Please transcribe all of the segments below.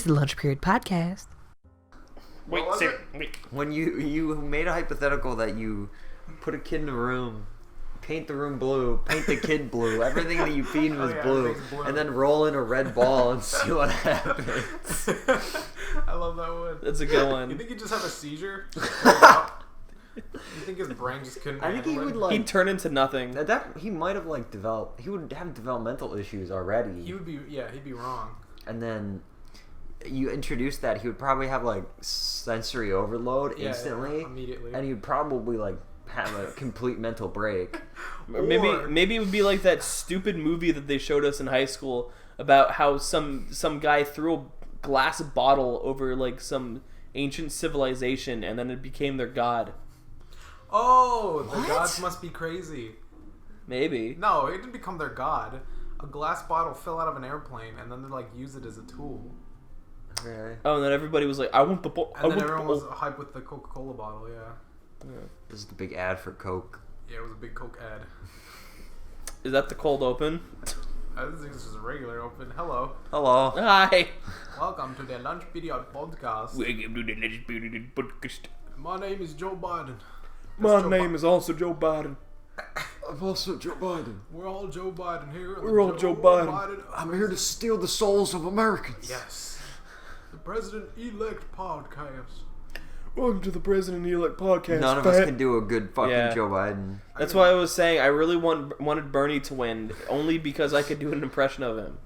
the Lunch Period Podcast. Wait. When you made a hypothetical that you put a kid in a room, paint the room blue, paint the kid blue, everything that you feed was blue, and then roll in a red ball and see what happens. I love that one. That's a good one. You think he'd just have a seizure? You think his brain just couldn't I think he handle would it? like. He'd turn into nothing. That he might have like developed. He would have developmental issues already. He would be, he'd be wrong. And then you introduce that, he would probably have like sensory overload instantly, immediately, and he'd probably like have a complete mental break. Or maybe it would be like that stupid movie that they showed us in high school about how some guy threw a glass bottle over like some ancient civilization and then it became their god. Oh, the What? gods must be crazy. Maybe. No, it didn't become their god. A glass bottle fell out of an airplane, and then they like use it as a tool. Okay. Oh, and then everybody was like, "I want the bottle." And then everyone was hyped with the Coca-Cola bottle. Yeah. This is the big ad for Coke. Yeah, it was a big Coke ad. Is that the cold open? I think this is a regular open. Hello. Hello. Hi. Welcome to the Lunch Period Podcast. Welcome to the Legendary Podcast. My name is Joe Biden. My name is also Joe Biden. I'm also Joe Biden. We're all Joe Biden here. We're all Joe Biden. I'm here to steal the souls of Americans. Yes. The President-elect podcast. Welcome to the President-elect Podcast. None of us can do a good fucking Yeah. Joe Biden. That's why I was saying I really wanted Bernie to win, only because I could do an impression of him.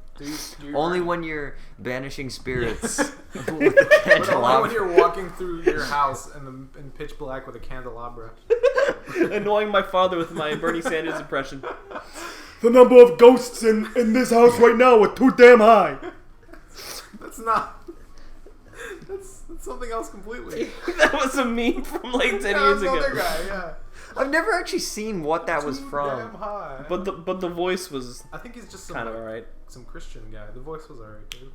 Only when you're banishing spirits with the But only candelabra. when you're walking through your house in pitch black with a candelabra. Annoying my father with my Bernie Sanders impression. The number of ghosts in this house right now are too damn high. That's not... That's something else completely. That was a meme from like 10 Yeah, years that's ago. another guy, yeah. I've never actually seen what that was Too from. damn high. But the voice was I think he's just some, kind of alright. some Christian guy. The voice was alright, dude.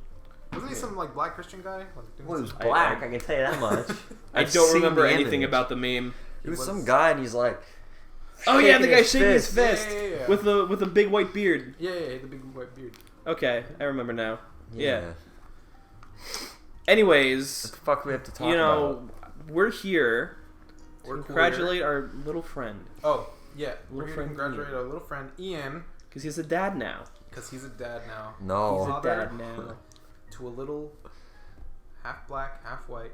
Wasn't he some like black Christian guy? Like, doing Well, it was some- black, I can tell you that much. I I've don't seen remember the anything image. about the meme. It was some guy, and he's like, Oh yeah, the guy his shaking his fist. fist Yeah. with a big white beard. Yeah, the big white beard. Okay, I remember now. Yeah. What Anyways, the fuck we have to talk you know, about? we're here to We're congratulate our little friend Oh, yeah. We're Little here to friend congratulate our little friend Ian, because he's a dad now. because he's a dad now. No. He's a Father dad now. to a little half black, half white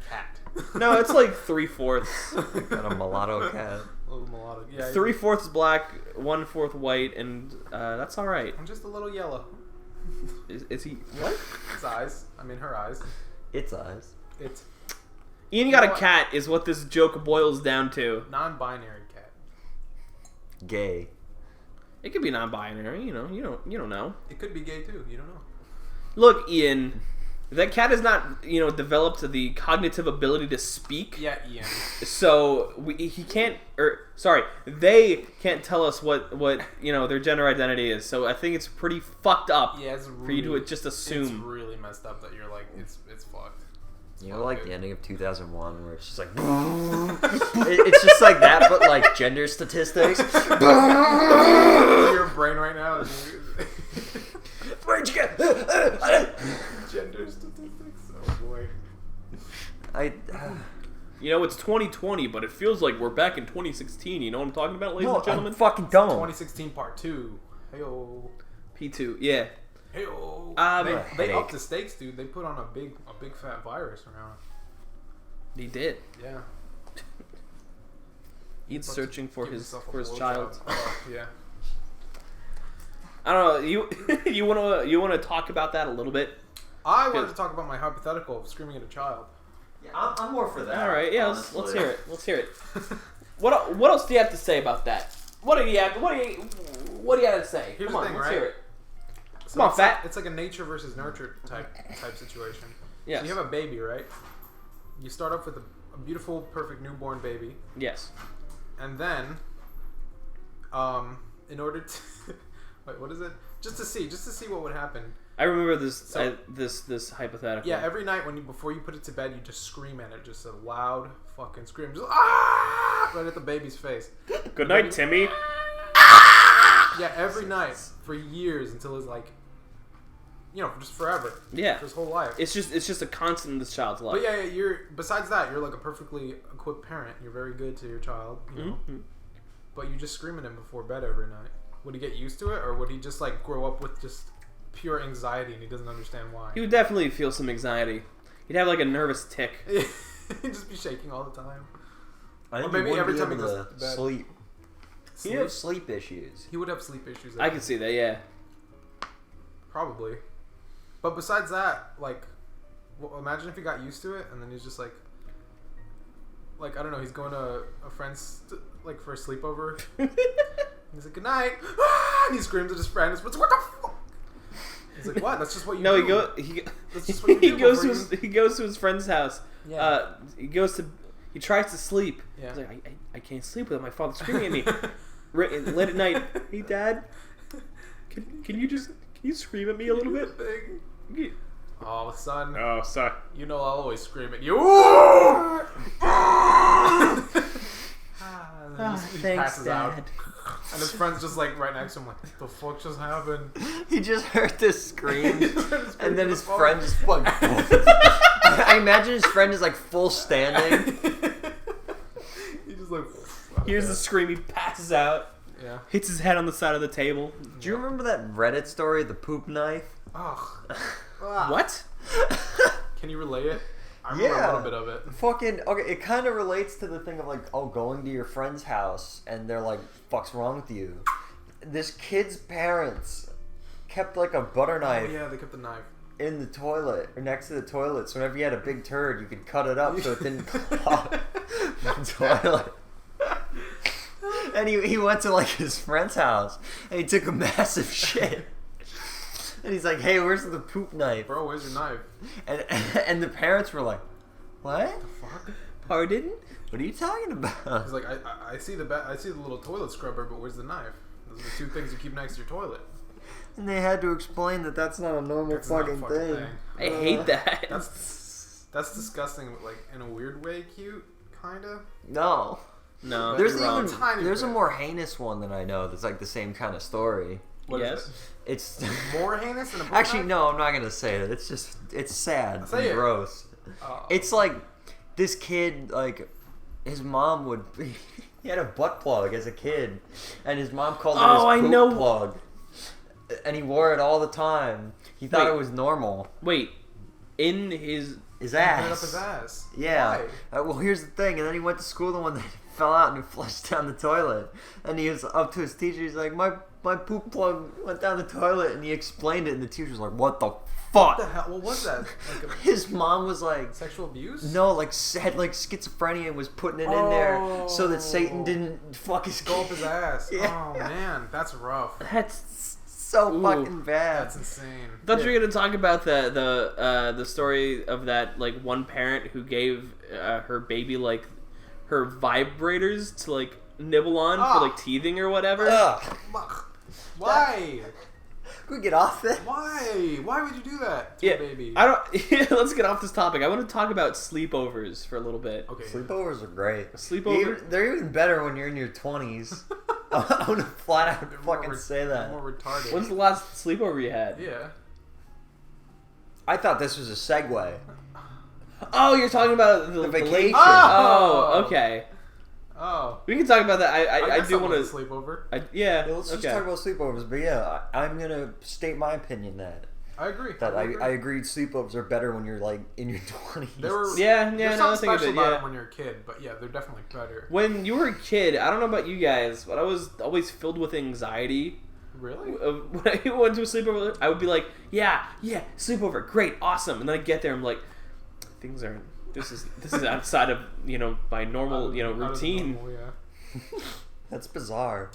cat. No, it's like 3/4. Got a mulatto cat. A little melodic. Yeah, 3/4 black, 1/4 white, and that's all right. I'm just a little yellow. Is he what? His eyes. I mean, her eyes. Its eyes. It's Ian You got know a what? cat, is what this joke boils down to. non-binary cat. Gay. It could be non-binary, you know. You don't know. It could be gay too. You don't know. Look, Ian, that cat has not, developed the cognitive ability to speak. Yeah, Ian. So they can't tell us what their gender identity is. So I think it's pretty fucked up Yeah, it's for you to just It's assume. really messed up that you're like it's fucked. You know, like the ending of 2001, where it's just like, it's just like that, but like gender statistics. Your brain right now is Where'd you get? gender statistics. Oh boy. It's 2020, but it feels like we're back in 2016. You know what I'm talking about, ladies No, and gentlemen? I fucking don't. 2016 part 2. Heyo. P2, yeah. Heyo. They headache. upped the stakes, dude. They put on a big fat virus around. He did. Yeah. He's searching for Give his himself a child. blowjob. Oh, yeah. I don't know. You want to talk about that a little bit? I wanted to talk about my hypothetical of screaming at a child. Yeah, I'm more for that. All right, yeah. Let's hear it. Let's hear it. What else do you have to say about that? What do you have to say? Here's Come on, the thing, let's right? hear it. So Come on, it's fat. Like, it's like a nature versus nurture type situation. Yes. So you have a baby, right? You start off with a beautiful, perfect newborn baby, Yes. and then, in order to wait, what is it? Just to see what would happen. I remember this So- this hypothetical. Yeah, every night before you put it to bed, you just scream at it, just a loud fucking scream, just ah, right at the baby's face. Good night, Timmy. Yeah, every night for years until it's like just forever. Yeah. For his whole life. It's just a constant in this child's life. But yeah, besides that, you're like a perfectly equipped parent. You're very good to your child, Mm-hmm. But you just scream at him before bed every night. Would he get used to it, or would he just like grow up with just pure anxiety and he doesn't understand why? He would definitely feel some anxiety. He'd have like a nervous tick. He'd just be shaking all the time. I think maybe he every wouldn't time be he able goes to to bed. sleep. Sleep? He would have sleep issues. He would have sleep issues. I can see that, yeah. Probably. But besides that, like, imagine if he got used to it and then he's just like, I don't know, he's going to a friend's, like, for a sleepover. He's like, good night. And he screams at his friend. His friend's like, what the fuck? He's like, what? That's just what you do. That's just what you do he goes to his friend's house. Yeah. He tries to sleep. Yeah. He's like, I can't sleep without my father screaming at me. Late at night. Hey, Dad, can you scream at me a little bit? Oh, son. Oh, sorry. You know I'll always scream at you. He Thanks, passes Dad. out. And his friend's just like right next to him, like, what the fuck just happened? He just heard this scream, and then his phone. friend just fucking. I imagine his friend is like full standing. He just like. Here's the scream. He passes out. Yeah. Hits his head on the side of the table. Do you remember that Reddit story, the poop knife? Ugh. What? Can you relay it? I remember a little bit of it. Fucking okay. It kind of relates to the thing of like, going to your friend's house and they're like, "Fuck's wrong with you?" This kid's parents kept like a butter knife. Oh, yeah, they kept the knife in the toilet or next to the toilet. So whenever you had a big turd, you could cut it up so it didn't clog the toilet. And he went to like his friend's house and he took a massive shit. And he's like, "Hey, where's the poop knife?" Bro, where's your knife? And the parents were like, "What? Fuck. Pardon? What are you talking about?" He's like, I see the little toilet scrubber, but where's the knife? Those are the two things you keep next to your toilet. And they had to explain that that's not a normal It's not a fucking thing. I hate that. That's disgusting. Like in a weird way, cute, kinda. No. No, There's you're wrong. even Tiny there's a bit. more heinous one that I know that's like the same kind of story. What is Yes. It's it? More heinous than a poop actually knife? no, I'm not gonna say it. It's sad Say and it. gross. Oh. It's like this kid, like his mom would. He had a butt plug as a kid, and his mom called it his poop plug, and he wore it all the time. He thought it was normal. Wait, in his ass. Put it up his ass. Yeah. Why? Well, here's the thing. And then he went to school the one that fell out and he flushed down the toilet. And he was up to his teacher. He's like, my poop plug went down the toilet. And he explained it. And the teacher was like, what the fuck? What the hell? What was that? Like His mom was like, sexual abuse? no, like had like schizophrenia and was putting it in there so that Satan didn't fuck his Go up his ass. Yeah. Oh man, that's rough. that's so fucking bad. That's insane. I thought you were gonna talk about the story of that like one parent who gave her baby like her vibrators to like nibble on for like teething or whatever. Ugh. Why? Can we get off that? Why? Why would you do that to a baby? I don't. Let's get off this topic. I want to talk about sleepovers for a little bit. Okay. Sleepovers are great. Sleepover. They're even better when you're in your 20s. I'm gonna flat out fucking say that. More retarded. When's the last sleepover you had? Yeah. I thought this was a segue. Oh, you're talking about the vacation. Oh, okay. Oh. We can talk about that. I guess do that want to was a sleepover. Yeah. Let's just talk about sleepovers. But yeah, I'm gonna state my opinion that I agree. I agreed sleepovers are better when you're like in your 20s. They were. Yeah. There's No, I something think special of it. about Yeah. them when you're a kid, but yeah, they're definitely better. When you were a kid, I don't know about you guys, but I was always filled with anxiety. Really? When I went to a sleepover, I would be like, yeah, sleepover, great, awesome. And then I get there, I'm like, things aren't. This is outside of my normal routine. Normal, yeah. That's bizarre.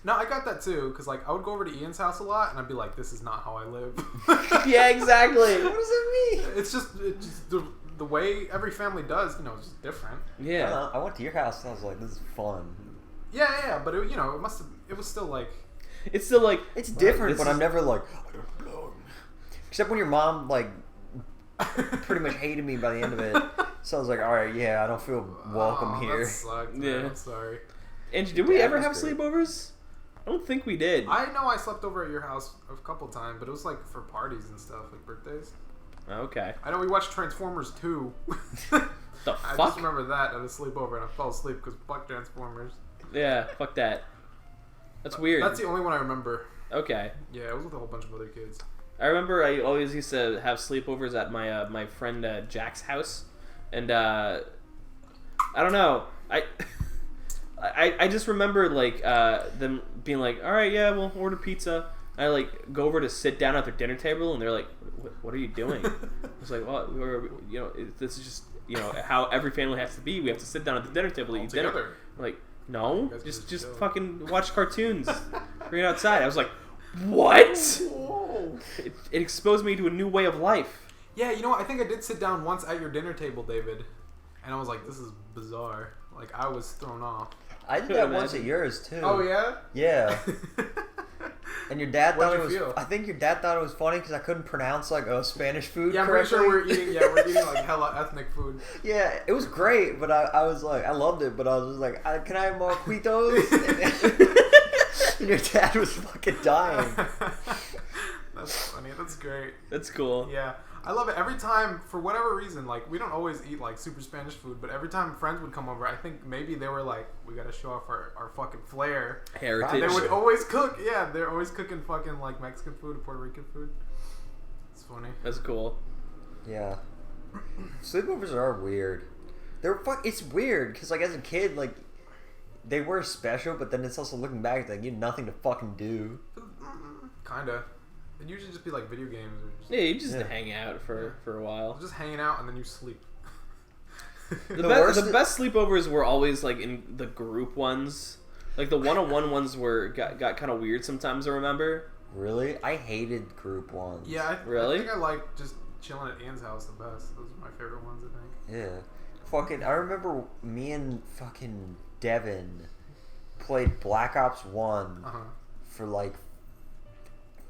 No, I got that too, because like I would go over to Ian's house a lot, and I'd be like, "This is not how I live." Yeah, exactly. What does that mean? It's just the way every family does. It's just different. Yeah. I went to your house and I was like, this is fun. Yeah, but it was still like. It's still like It's different, this but is- I'm never like, I don't belong. Except when your mom like pretty much hated me by the end of it. So I was like, all right, yeah, I don't feel welcome here. That sucked, man. Yeah. I'm sorry. Angie, did we Yeah, ever have that's great. sleepovers? I don't think we did. I know I slept over at your house a couple times, but it was like for parties and stuff, like birthdays. Okay. I know we watched Transformers 2. The I fuck? just remember that at a sleepover, and I fell asleep because fuck Transformers. Yeah, fuck that. That's weird. That's the only one I remember. Okay. Yeah, it was with a whole bunch of other kids. I remember I always used to have sleepovers at my my friend Jack's house, and I don't know. I just remember like them being like, all right, yeah, we'll order pizza. I like go over to sit down at their dinner table, and they're like, "What are you doing?" I was like, "Well, this is just how every family has to be. We have to sit down at the dinner table to eat dinner." I'm like, no, just fucking watch cartoons, bring it outside. I was like, what? Whoa. It exposed me to a new way of life. Yeah, you know what? I think I did sit down once at your dinner table, David, and I was like, this is bizarre. Like, I was thrown off. I did that once at yours too. Oh yeah. Yeah. And your dad thought What'd you feel? I think your dad thought it was funny because I couldn't pronounce like Spanish food. Yeah, I'm pretty sure we're eating like hella ethnic food. Yeah, it was great, but I was like, I loved it, but I was just like, can I have more Quitos? And your dad was fucking dying. That's funny. That's great. That's cool. Yeah, I love it. Every time, for whatever reason, like, we don't always eat like super Spanish food, but every time friends would come over, I think maybe they were like, we gotta show off our fucking flair. Heritage. They would always cook. Yeah, they're always cooking fucking like Mexican food or Puerto Rican food. It's funny. That's cool. Yeah. Sleepovers are weird. It's weird because like as a kid, like they were special, but then it's also looking back like you had nothing to fucking do. Kinda. It'd usually just be like video games or just, Yeah, you just hang out for a while. just hanging out and then you sleep. The best sleepovers were always like in the group ones. Like the one-on-one ones got kind of weird sometimes. I remember. Really, I hated group ones. Yeah, I Really? think I like just chilling at Ian's house the best. Those are my favorite ones, I think. Yeah. Fucking, I remember me and fucking Devin played Black Ops 1 for like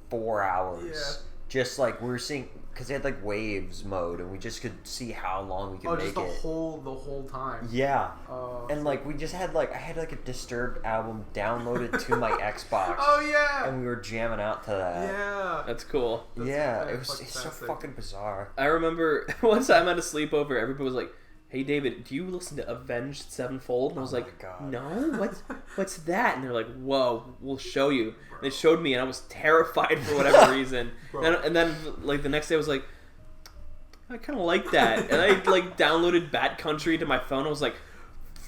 4 hours. Yeah. Just like we were seeing, because they had like waves mode, and we just could see how long we could make just the it. whole time. Yeah. Oh. And like we just had like I had like a Disturbed album downloaded to my Xbox. Oh yeah. And we were jamming out to that. Yeah. That's cool. Yeah, That's it's so fantastic. fucking bizarre. I remember one time at a sleepover, everybody was like, "Hey David, do you listen to Avenged Sevenfold?" And I was Oh my like, God. "No, what's that?" And they're like, "Whoa, we'll show you." And they showed me, and I was terrified for whatever reason. And then like the next day, I was like, "I kind of like that," and I like downloaded Bat Country to my phone. I was like,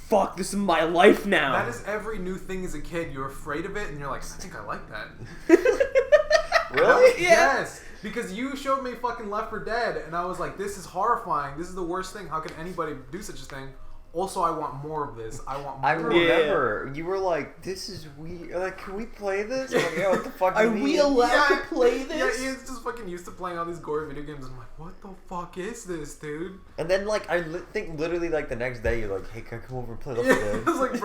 "Fuck, this is my life now." That is every new thing as a kid. You're afraid of it, and you're like, I think I like that. Really? Yes. Because you showed me fucking Left 4 Dead, and I was like, this is horrifying. This is the worst thing. How can anybody do such a thing? Also, I want more of this. I want more. I remember you were like, "This is weird. Like, can we play this?" I'm like, "Yeah, what the fuck? do you mean?" allowed to play this? Yeah, Ian's just fucking used to playing all these gory video games. I'm like, what the fuck is this, dude? And then like I think literally like the next day you're like, "Hey, can I come over and play Left 4 Yeah, Dead?" I was like,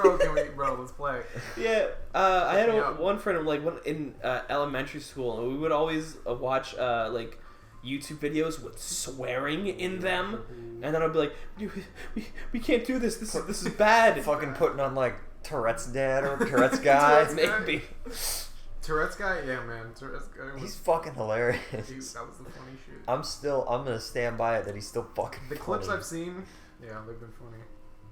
bro, let's play. Yeah, I had Yeah. one friend like in elementary school, and we would always watch like YouTube videos with swearing in them, and then I'd be like, we can't do this. This is bad. Fucking putting on like Tourette's dad or Tourette's guy. Maybe. Tourette's guy, yeah, man. Tourette's guy. He's fucking hilarious. Dude, that was the funny shit. I'm gonna stand by it that he's still fucking The funny. clips I've seen, yeah, they've been funny.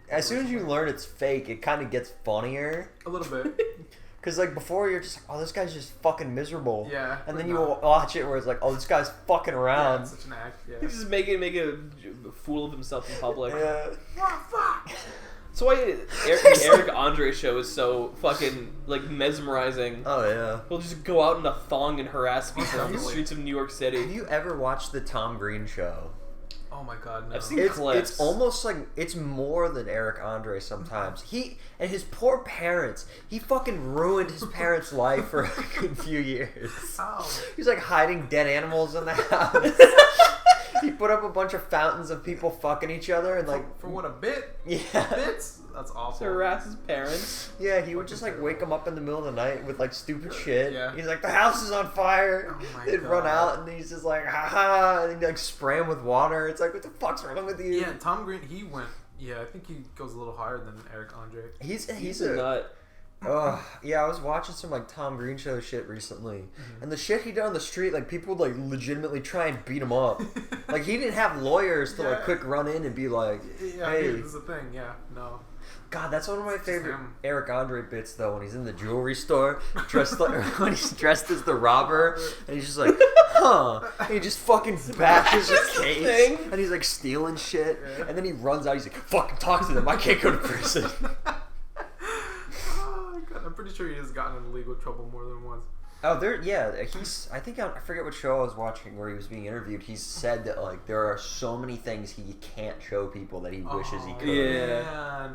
As soon as you learn it's fake, it kind of gets funnier. A little bit. Cause like before you're just like, oh, this guy's just fucking miserable. Yeah. And but then you no. watch it where it's like, oh, this guy's fucking Yeah, around. it's such an act, yeah. He's just making a fool of himself in public. Yeah. Oh, fuck! That's why the Eric Andre show is so fucking like mesmerizing. Oh yeah. He'll just go out in a thong and harass people on the Definitely. streets of New York Have City. you ever watched the Tom Green show? Oh my god, no. I've seen It's clips. almost like it's more than Eric Andre sometimes. He and his poor parents. He fucking ruined his parents' life for a good few years. How? He's like hiding dead animals in the house. He put up a bunch of fountains of people fucking each other and like For what, a bit? yeah. Bits? That's awful. To harass his parents. Yeah, he would just like wake them up in the middle of the night with like stupid shit. Yeah. He's like, the house is on fire. Oh my They'd run God. out and he's just like, ha ha, and he'd like spray him with water. It's like, what the fuck's wrong with you? Yeah, Tom Green, he went, yeah, I think he goes a little higher than Eric Andre. He's He's a nut. Yeah, I was watching some like Tom Green show shit recently, and the shit he did on the street, like people would like legitimately try and beat him up. Like he didn't have lawyers to like quick run in and be like, "Hey, this is the thing." Yeah, no. God, that's one of my favorite Eric Andre bits though. When he's in the jewelry store, dressed like when he's dressed as the robber, and he's just like, "Huh?" And he just fucking bashes his case, and he's like stealing shit, and then he runs out. He's like, "Fucking talk to them. I can't go to prison." I'm pretty sure he has gotten in legal trouble more than once. Oh, I forget what show I was watching where he was being interviewed. He said that like there are so many things he can't show people that he wishes he could. Yeah. Man.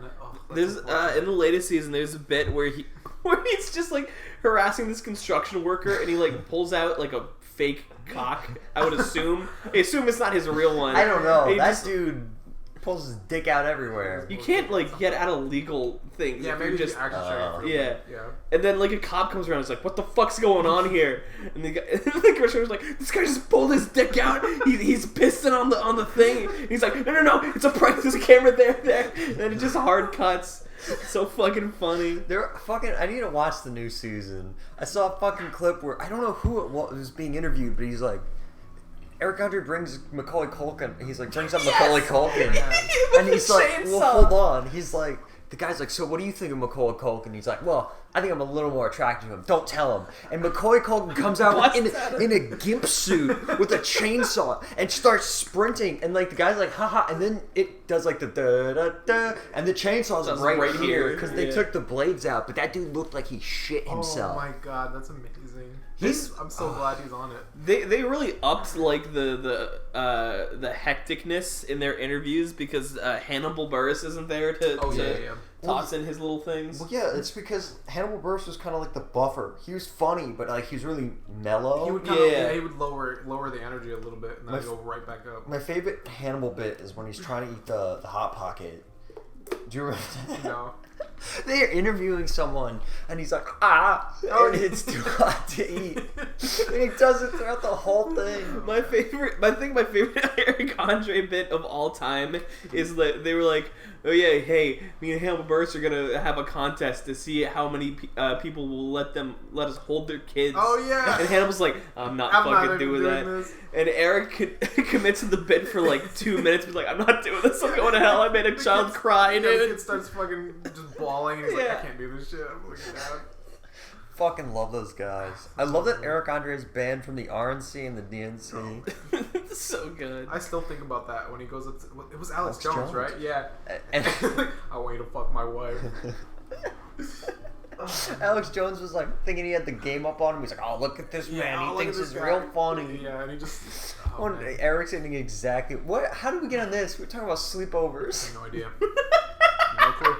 There's in the latest season, there's a bit where he's just like harassing this construction worker, and he like pulls out like a fake cock. I would assume. I assume it's not his real one. I don't know. That dude pulls his dick out everywhere. You can't like get out of legal things. Yeah, maybe just actually yeah. And then like a cop comes around and is like, "What the fuck's going on here?" And the commissioner's like, "This guy just pulled his dick out. He's pissing on the thing." And he's like, "No, it's a prank. There's a camera there." And it just hard cuts. It's so fucking funny. I need to watch the new season. I saw a fucking clip where I don't know who it was being interviewed, but he's like, Eric Andre brings Macaulay Culkin. He's like, brings up Macaulay Culkin. And he's like, well, hold on. He's like, the guy's like, so what do you think of Macaulay Culkin? He's like, well, I think I'm a little more attracted to him. Don't tell him. And Macaulay Culkin comes out in a gimp suit with a chainsaw and starts sprinting. And like the guy's like, haha. And then it does like the da-da-da. And the chainsaw's right here because they took the blades out. But that dude looked like he shit himself. Oh my god, that's amazing. I'm so glad he's on it. They really upped like the hecticness in their interviews because Hannibal Buress isn't there to toss in his little things. Well, yeah, it's because Hannibal Buress was kind of like the buffer. He was funny, but like he was really mellow. He would he would lower the energy a little bit and then go right back up. My favorite Hannibal bit is when he's trying to eat the Hot Pocket. Do you remember that? No. They're interviewing someone, and he's like, and it's too hot to eat. And he does it throughout the whole thing. My favorite Eric Andre bit of all time is that they were like, oh yeah, hey, me and Hannibal Buress are gonna have a contest to see how many people will let us hold their kids. Oh yeah. And Hannibal's like, I'm not fucking doing that. This. And Eric commits to the bit for like 2 minutes. He's like, I'm not doing this. I'm going to hell. I made a child cry, dude. The kid starts fucking just bawling. And he's like, I can't do this shit. I'm looking down. Fucking love those guys. I love that Eric Andre is banned from the RNC and the DNC. It's so good. I still think about that when he goes up to, it was Alex Jones, right? Yeah. And I want you to fuck my wife. Alex Jones was like thinking he had the game up on him. He's like, oh, look at this man. He thinks it's real funny. Yeah, and he just... Eric's ending exactly... What? How did we get on this? We're talking about sleepovers. I have no idea. No clue.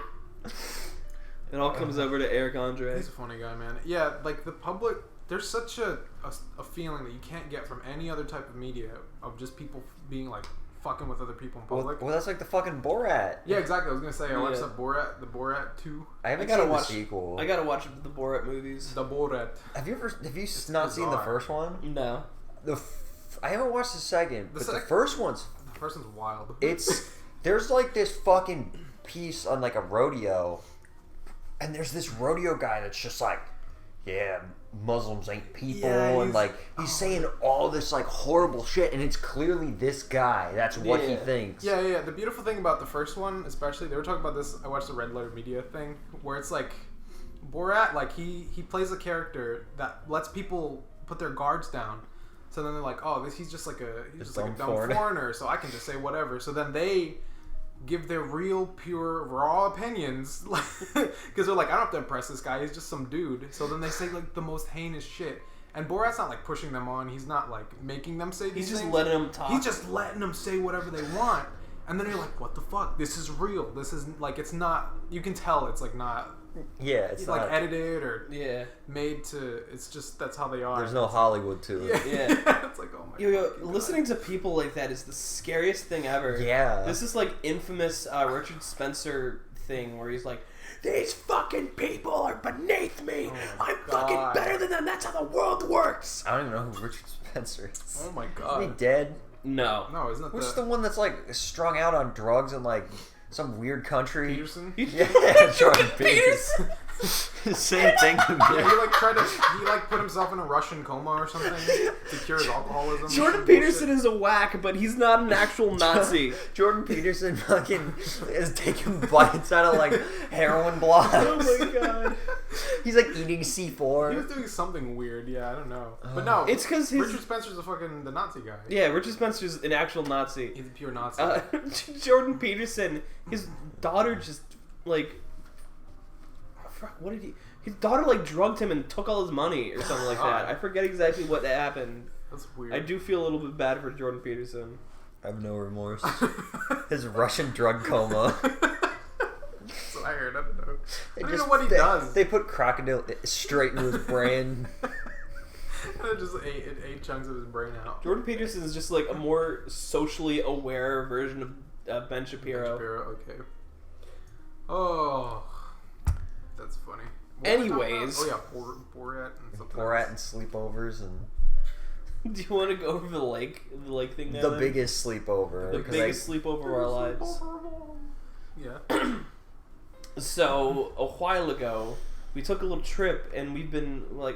It all comes over to Eric Andre. He's a funny guy, man. Yeah, like the public... There's such a feeling that you can't get from any other type of media of just people being like fucking with other people in public. Well, that's like the fucking Borat. Yeah, exactly. I was gonna say I watched the Borat 2. I haven't seen the sequel. I gotta watch the Borat movies. The Borat. Have you not seen the first one? No. I haven't watched the second, but the first one's wild. There's like this fucking piece on like a rodeo, and there's this rodeo guy that's just like, yeah, Muslims ain't people, and like he's saying all this like horrible shit, and it's clearly this guy. That's what he thinks. Yeah. The beautiful thing about the first one, especially, they were talking about this. I watched the Red Letter Media thing, where it's like Borat, like he plays a character that lets people put their guards down. So then they're like, oh, he's just like a dumb foreigner, so I can just say whatever. So then they give their real, pure, raw opinions, because they're like, I don't have to impress this guy. He's just some dude. So then they say like the most heinous shit. And Borat's not like pushing them on. He's not like making them say these things. He's just letting them talk. He's just letting them say whatever they want. And then you're like, what the fuck? This is real. This is like, it's not. You can tell it's like not. Yeah, it's like not edited or made to. It's just that's how they are. There's no Hollywood to it. Yeah. It's like, oh my god. Listening to people like that is the scariest thing ever. Yeah. This is like infamous Richard Spencer thing where he's like, these fucking people are beneath me. I'm fucking better than them. That's how the world works. I don't even know who Richard Spencer is. Oh my god. Is he dead? No, isn't that Who's the one that's like strung out on drugs in like some weird country? Peterson? Yeah, Jordan Peterson. Same thing to me. Yeah, he put himself in a Russian coma or something to cure his alcoholism. Jordan Peterson is a whack, but he's not an actual Nazi. Jordan Peterson fucking is taking bites out of like heroin blocks. Oh my god. He's like eating C4. He was doing something weird. Yeah, I don't know. But no, it's because Richard Spencer's the Nazi guy. Yeah, Richard Spencer's an actual Nazi. He's a pure Nazi. Jordan Peterson, his daughter just like, what did he? His daughter like drugged him and took all his money or something like that. I forget exactly what happened. That's weird. I do feel a little bit bad for Jordan Peterson. I have no remorse. His Russian drug coma. That's what I heard. I don't know. I don't know what he does. They put crocodile straight into his brain. And it just ate chunks of his brain out. Jordan Peterson is just like a more socially aware version of Ben Shapiro. Ben Shapiro, okay. Oh, that's funny. What Anyways. oh yeah, Borat and something. Borat and sleepovers and Do you want to go over the lake thing now? the biggest sleepover. The biggest sleepover of our lives. Yeah. So a while ago, we took a little trip, and we've been like,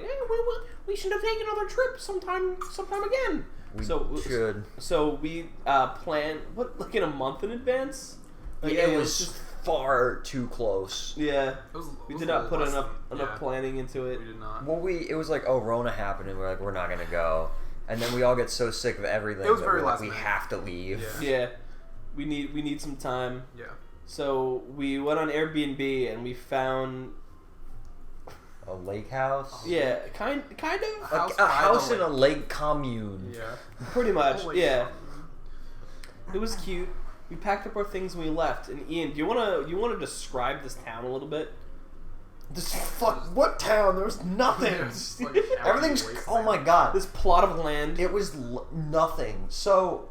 we should have taken another trip sometime again. We should. So we planned in a month in advance. Like, It was just far too close. Yeah. We did not put enough yeah. planning into it. We did not. Well, it was like, oh, Rona happened, and we're like, we're not gonna go. And then we all get so sick of everything It was that very we're like, last we minute. have to leave. Yeah. We need some time. Yeah. So we went on Airbnb and we found A lake house. yeah, kind of A house in a lake commune. Yeah. pretty much. Holy Yeah. shit. It was cute. We packed up our things and we left. And Ian, do you wanna describe this town a little bit? This what town? There's nothing. Yeah, it's like Everything's. empty Oh my wasteland. god. This plot of land. It was nothing. So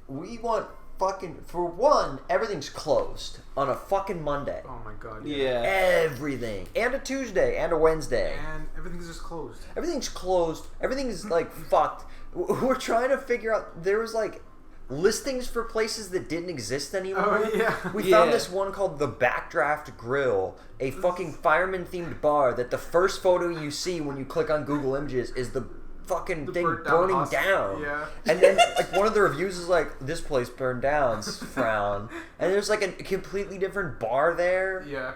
we want fucking for one. Everything's closed on a fucking Monday. Oh my god. Yeah. Everything and a Tuesday and a Wednesday. And everything's just closed. Everything's closed. Everything's like fucked. We're trying to figure out. There was like listings for places that didn't exist anymore. Oh yeah. We Yeah. found this one called the Backdraft Grill, a fucking fireman themed bar that the first photo you see when you click on Google Images is the fucking thing burnt down burning hospital. down. Yeah. And then like one of the reviews is like, this place burned down, frown. And there's like a completely different bar there. Yeah.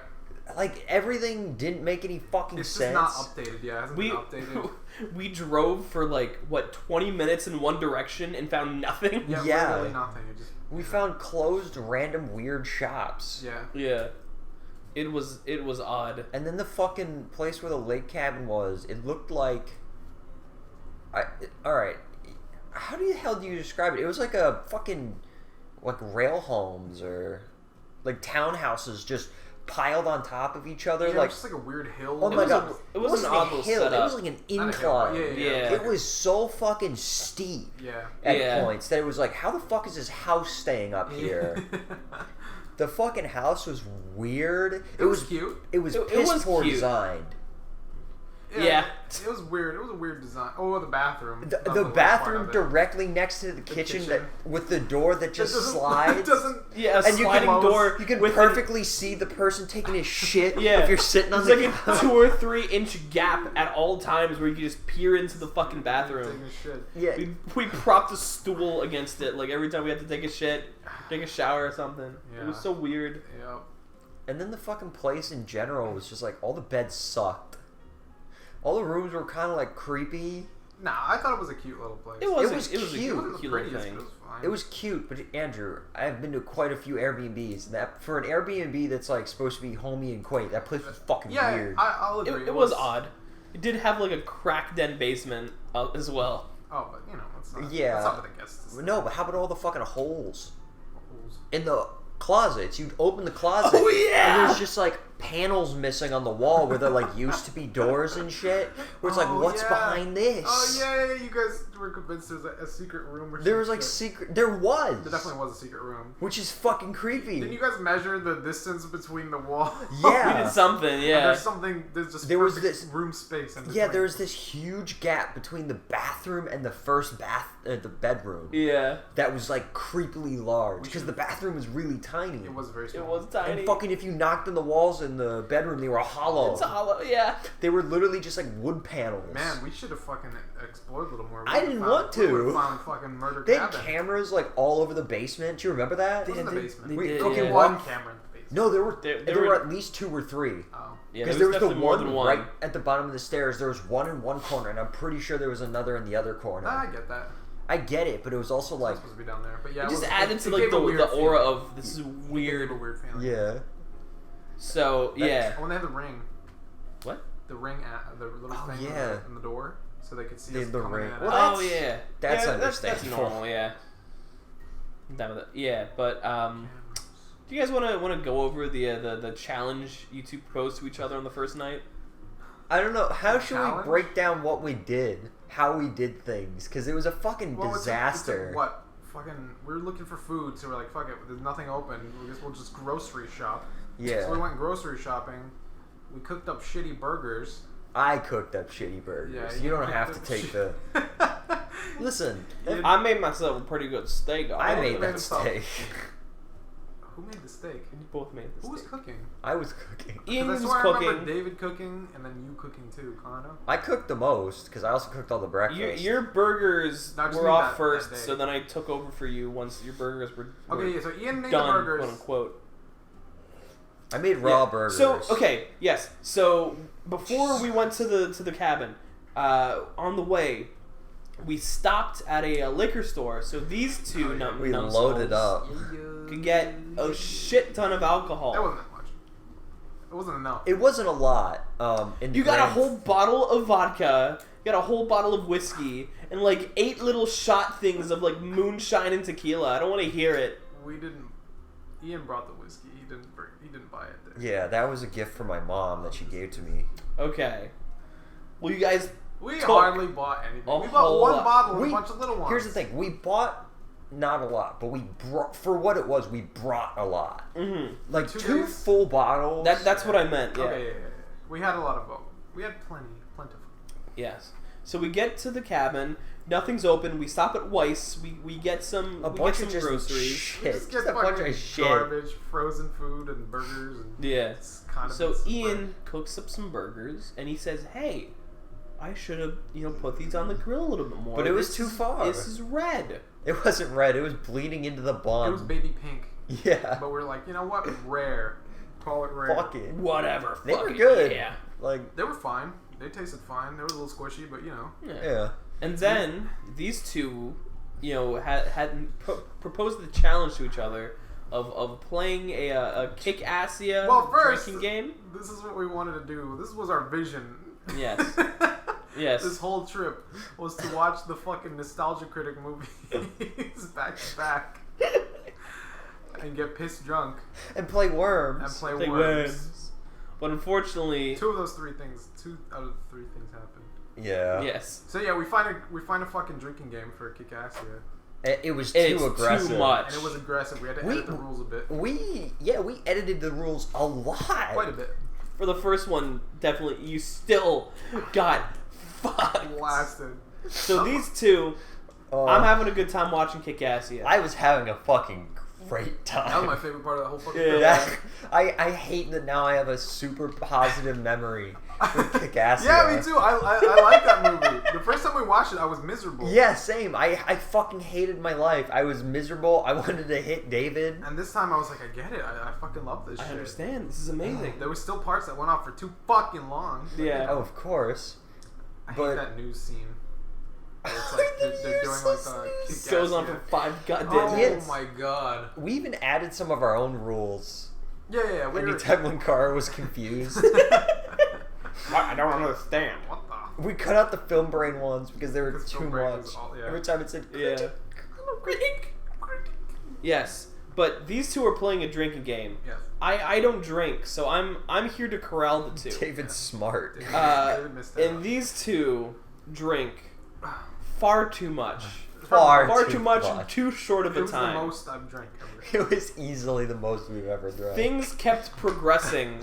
Like everything didn't make any fucking It's sense. just not updated. Yeah. It hasn't We been updated. we drove for 20 minutes in one direction and found nothing. Yeah. Yeah. Literally nothing. It just. We found closed random weird shops. Yeah. Yeah. It was odd. And then the fucking place where the lake cabin was, it looked like... Alright. How the hell do you describe it? It was like a fucking... Like rail homes or... Like townhouses just piled on top of each other. Yeah, like, it was just like a weird hill. oh my god. It was wasn't an odd a little hill. It setup. was like an Not a hill, incline. Yeah. It was so fucking steep Yeah. at Yeah. points that it was like, how the fuck is this house staying up here? The fucking house was weird. It was cute. It was It piss was poor cute. designed. Yeah. It was weird. It was a weird design. Oh, the bathroom. The That's worst part bathroom of it. directly next to the kitchen that with the door that just It slides. doesn't. Yeah, a And you sliding can- door. You can with perfectly see the person taking his shit Yeah. if you're sitting on It's the like a 2 or 3 inch gap at all times where you can just peer into the fucking bathroom. Taking a shit. Yeah. We propped a stool against it, like every time we had to take a shit, take a shower or something. It was Yeah. so weird. Yeah. And then the fucking place in general was just like all the beds sucked. All the rooms were kind of like creepy. Nah, I thought it was a cute little place. It was was a cute. It cute wasn't the little prettiest, thing. but it was fine. It was cute, but Andrew, I've been to quite a few Airbnbs. And that for an Airbnb that's like supposed to be homey and quaint, that place was fucking Yeah, weird. I'll agree. It was odd. It did have like a crack den basement as well. Oh, but you know, it's not. Yeah. That's not for the guests. No, but how about all the fucking holes Holes. in the closets? You'd open the closet. Oh, yeah! And there's just like panels missing on the wall where there like used to be doors and shit. Where it's like, Oh, what's yeah. behind this? Oh yeah, you guys were convinced there's a secret room or something. There was like secret. There was. There definitely was a secret room. Which is fucking creepy. Didn't you guys measure the distance between the walls? Yeah. We did something, And yeah. there's something. There's just There was perfect this- room space. In Yeah, between. there was this huge gap between the bathroom and the first the bedroom. Yeah. That was like creepily large because the bathroom was really tiny. It was very small. It was tiny. And fucking if you knocked on the walls in the bedroom, they were hollow. It's hollow, yeah. They were literally just like wood panels. Man, we should have fucking explored a little more. I didn't want to. We would have found fucking murder They had cabin. cameras like all over the basement. Do you remember that? It was in the basement. They did, Okay, yeah. one camera in the basement. No, there There were were- at least 2 or 3. Oh. Yeah, Because there was the definitely more one than one. right at the bottom of the stairs. There was one in one corner, and I'm pretty sure there was another in the other corner. I get that. I get it, but it was also like, It's supposed to be down there, but yeah, It just was- added to it like gave a weird the aura feeling. of this is It gave weird. a weird feeling. yeah. So yeah, Oh, and they had the ring. what? The ring at the little Oh, thing yeah. in the door, so they could see The- us the coming ring. in. and Well, out. Oh yeah, that's yeah, understandable. That's normal, yeah. I'm down with it. Yeah, but do you guys want to go over the challenge you two proposed to each other on the first night? I don't know. How should we Challenge? break down what we did? How we did things? Because it was a fucking Well, disaster. It's a what? Fucking, we were looking for food, so we're like, fuck it, there's nothing open. We guess we'll just grocery shop. Yeah. So we went grocery shopping. We cooked up shitty burgers. I cooked up shitty burgers. Yeah, you don't cooked have up to take shit- the. Listen, You- I made myself a pretty good steak. I Oh, made you made that himself. steak. Who made the steak? You both made the Who was steak. cooking? I was cooking. Ian 'Cause I was swear I remember cooking. David cooking, and then you cooking too, Kono. I cooked the most because I also cooked all the breakfast. Your burgers No, I just were mean off that first, day. so then I took over for you once your burgers were Okay, yeah, so Ian made the done, burgers. quote unquote. I made raw Yeah. burgers. So okay, yes. So before we went to the cabin, on the way, we stopped at a liquor store. So these two we loaded up. could get a shit ton of alcohol. That wasn't that much. It wasn't enough. It wasn't a lot. In the You got a grand- whole bottle of vodka, you got a whole bottle of whiskey, and like 8 little shot things of like moonshine and tequila. I don't want to hear it. We didn't. Ian brought the whiskey. He didn't buy it there. Yeah, that was a gift from my mom that she gave to me. Okay. Well, you guys. We Took hardly bought anything. a We bought whole one lot. bottle and We- a bunch of little ones. Here's the thing: we bought not a lot, but we brought for what it was. We brought a lot, Mm-hmm. like 2 2 days? full bottles. That's what I meant. Yeah. Okay, yeah. We had a lot of both. We had plentiful. Yes. So we get to the cabin. Nothing's open. We stop at Weiss. We get some. a we bunch get of some just groceries. We shit. just Just get a bunch fucking of shit. garbage, frozen food, and burgers. And Yeah. it's kind of So it's- Ian cooks up some burgers, and he says, "Hey, I should have put these on the grill a little bit more. But it was This too is- far. This is red." It wasn't red. It was bleeding into the It bun. was baby pink. Yeah. But we're like, you know what? Rare. Call it rare. Fuck it. Whatever. They fuck were it, good. Yeah. Like, They were fine. They tasted fine. They were a little squishy, but you know. yeah. And then these two, had proposed the challenge to each other of playing a kick-assia Well, first, drinking game. this is what we wanted to do. This was our vision. Yes. Yes. This whole trip was to watch the fucking Nostalgia Critic movies back to back and get pissed drunk And play worms. and play Play worms. worms. But unfortunately, Two out of the 3 things happened. Yeah. yes, So yeah, we find a fucking drinking game for Kickassia, It was it's too aggressive. too much. and it was aggressive. We had to edit the rules a bit, We edited the rules a lot. quite a bit. For the first one, definitely, you still got fucked. Blasted. So these two, I'm having a good time watching Kick-Assia. I was having a fucking great time. That was my favorite part of the whole fucking Yeah. trip. I hate that now I have a super positive memory with Kick-Assia. Yeah, me too. I like that movie. The first time we watched it, I was miserable. Yeah, same. I fucking hated my life. I was miserable. I wanted to hit David. And this time I was like, I get it. I fucking love this I shit. understand. This is amazing. There were still parts that went on for too fucking long. Yeah. Oh, of course. I hate But- that news scene. Where it's like they're doing like Useless Kick-Ass, Goes on yeah. for 5 goddamn Oh minutes. my god. We even added some of our own rules. Yeah. We were, Anytime when Cara was confused. I don't understand. what the? We cut out the film brain ones because they were Because too film brain much. was all- yeah. Every time it said Yeah. Yes, but these two are playing a drinking game. Yes. I don't drink, so I'm here to corral the two. David's smart. David missed out. And these two drink far too much. Far too much in much. too short of It a was time. the most I've drank ever. It was easily the most we've ever drank. Things kept progressing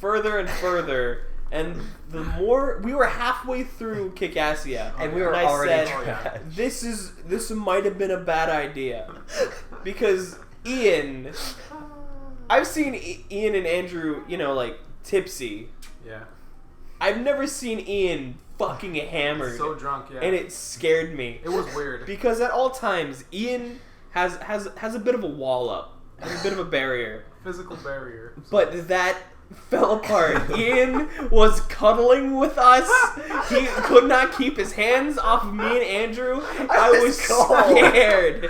further and further, and the more we were halfway through Kickassia, and we were I already said, trash. this might have been a bad idea because Ian, I've seen Ian and Andrew, tipsy. Yeah. I've never seen Ian fucking hammered. So drunk, yeah. And it scared me. It was weird. Because at all times, Ian has a bit of a wall up. Has a bit of a barrier. Physical barrier. But that fell apart. Ian was cuddling with us. He could not keep his hands off of me and Andrew. I was scared.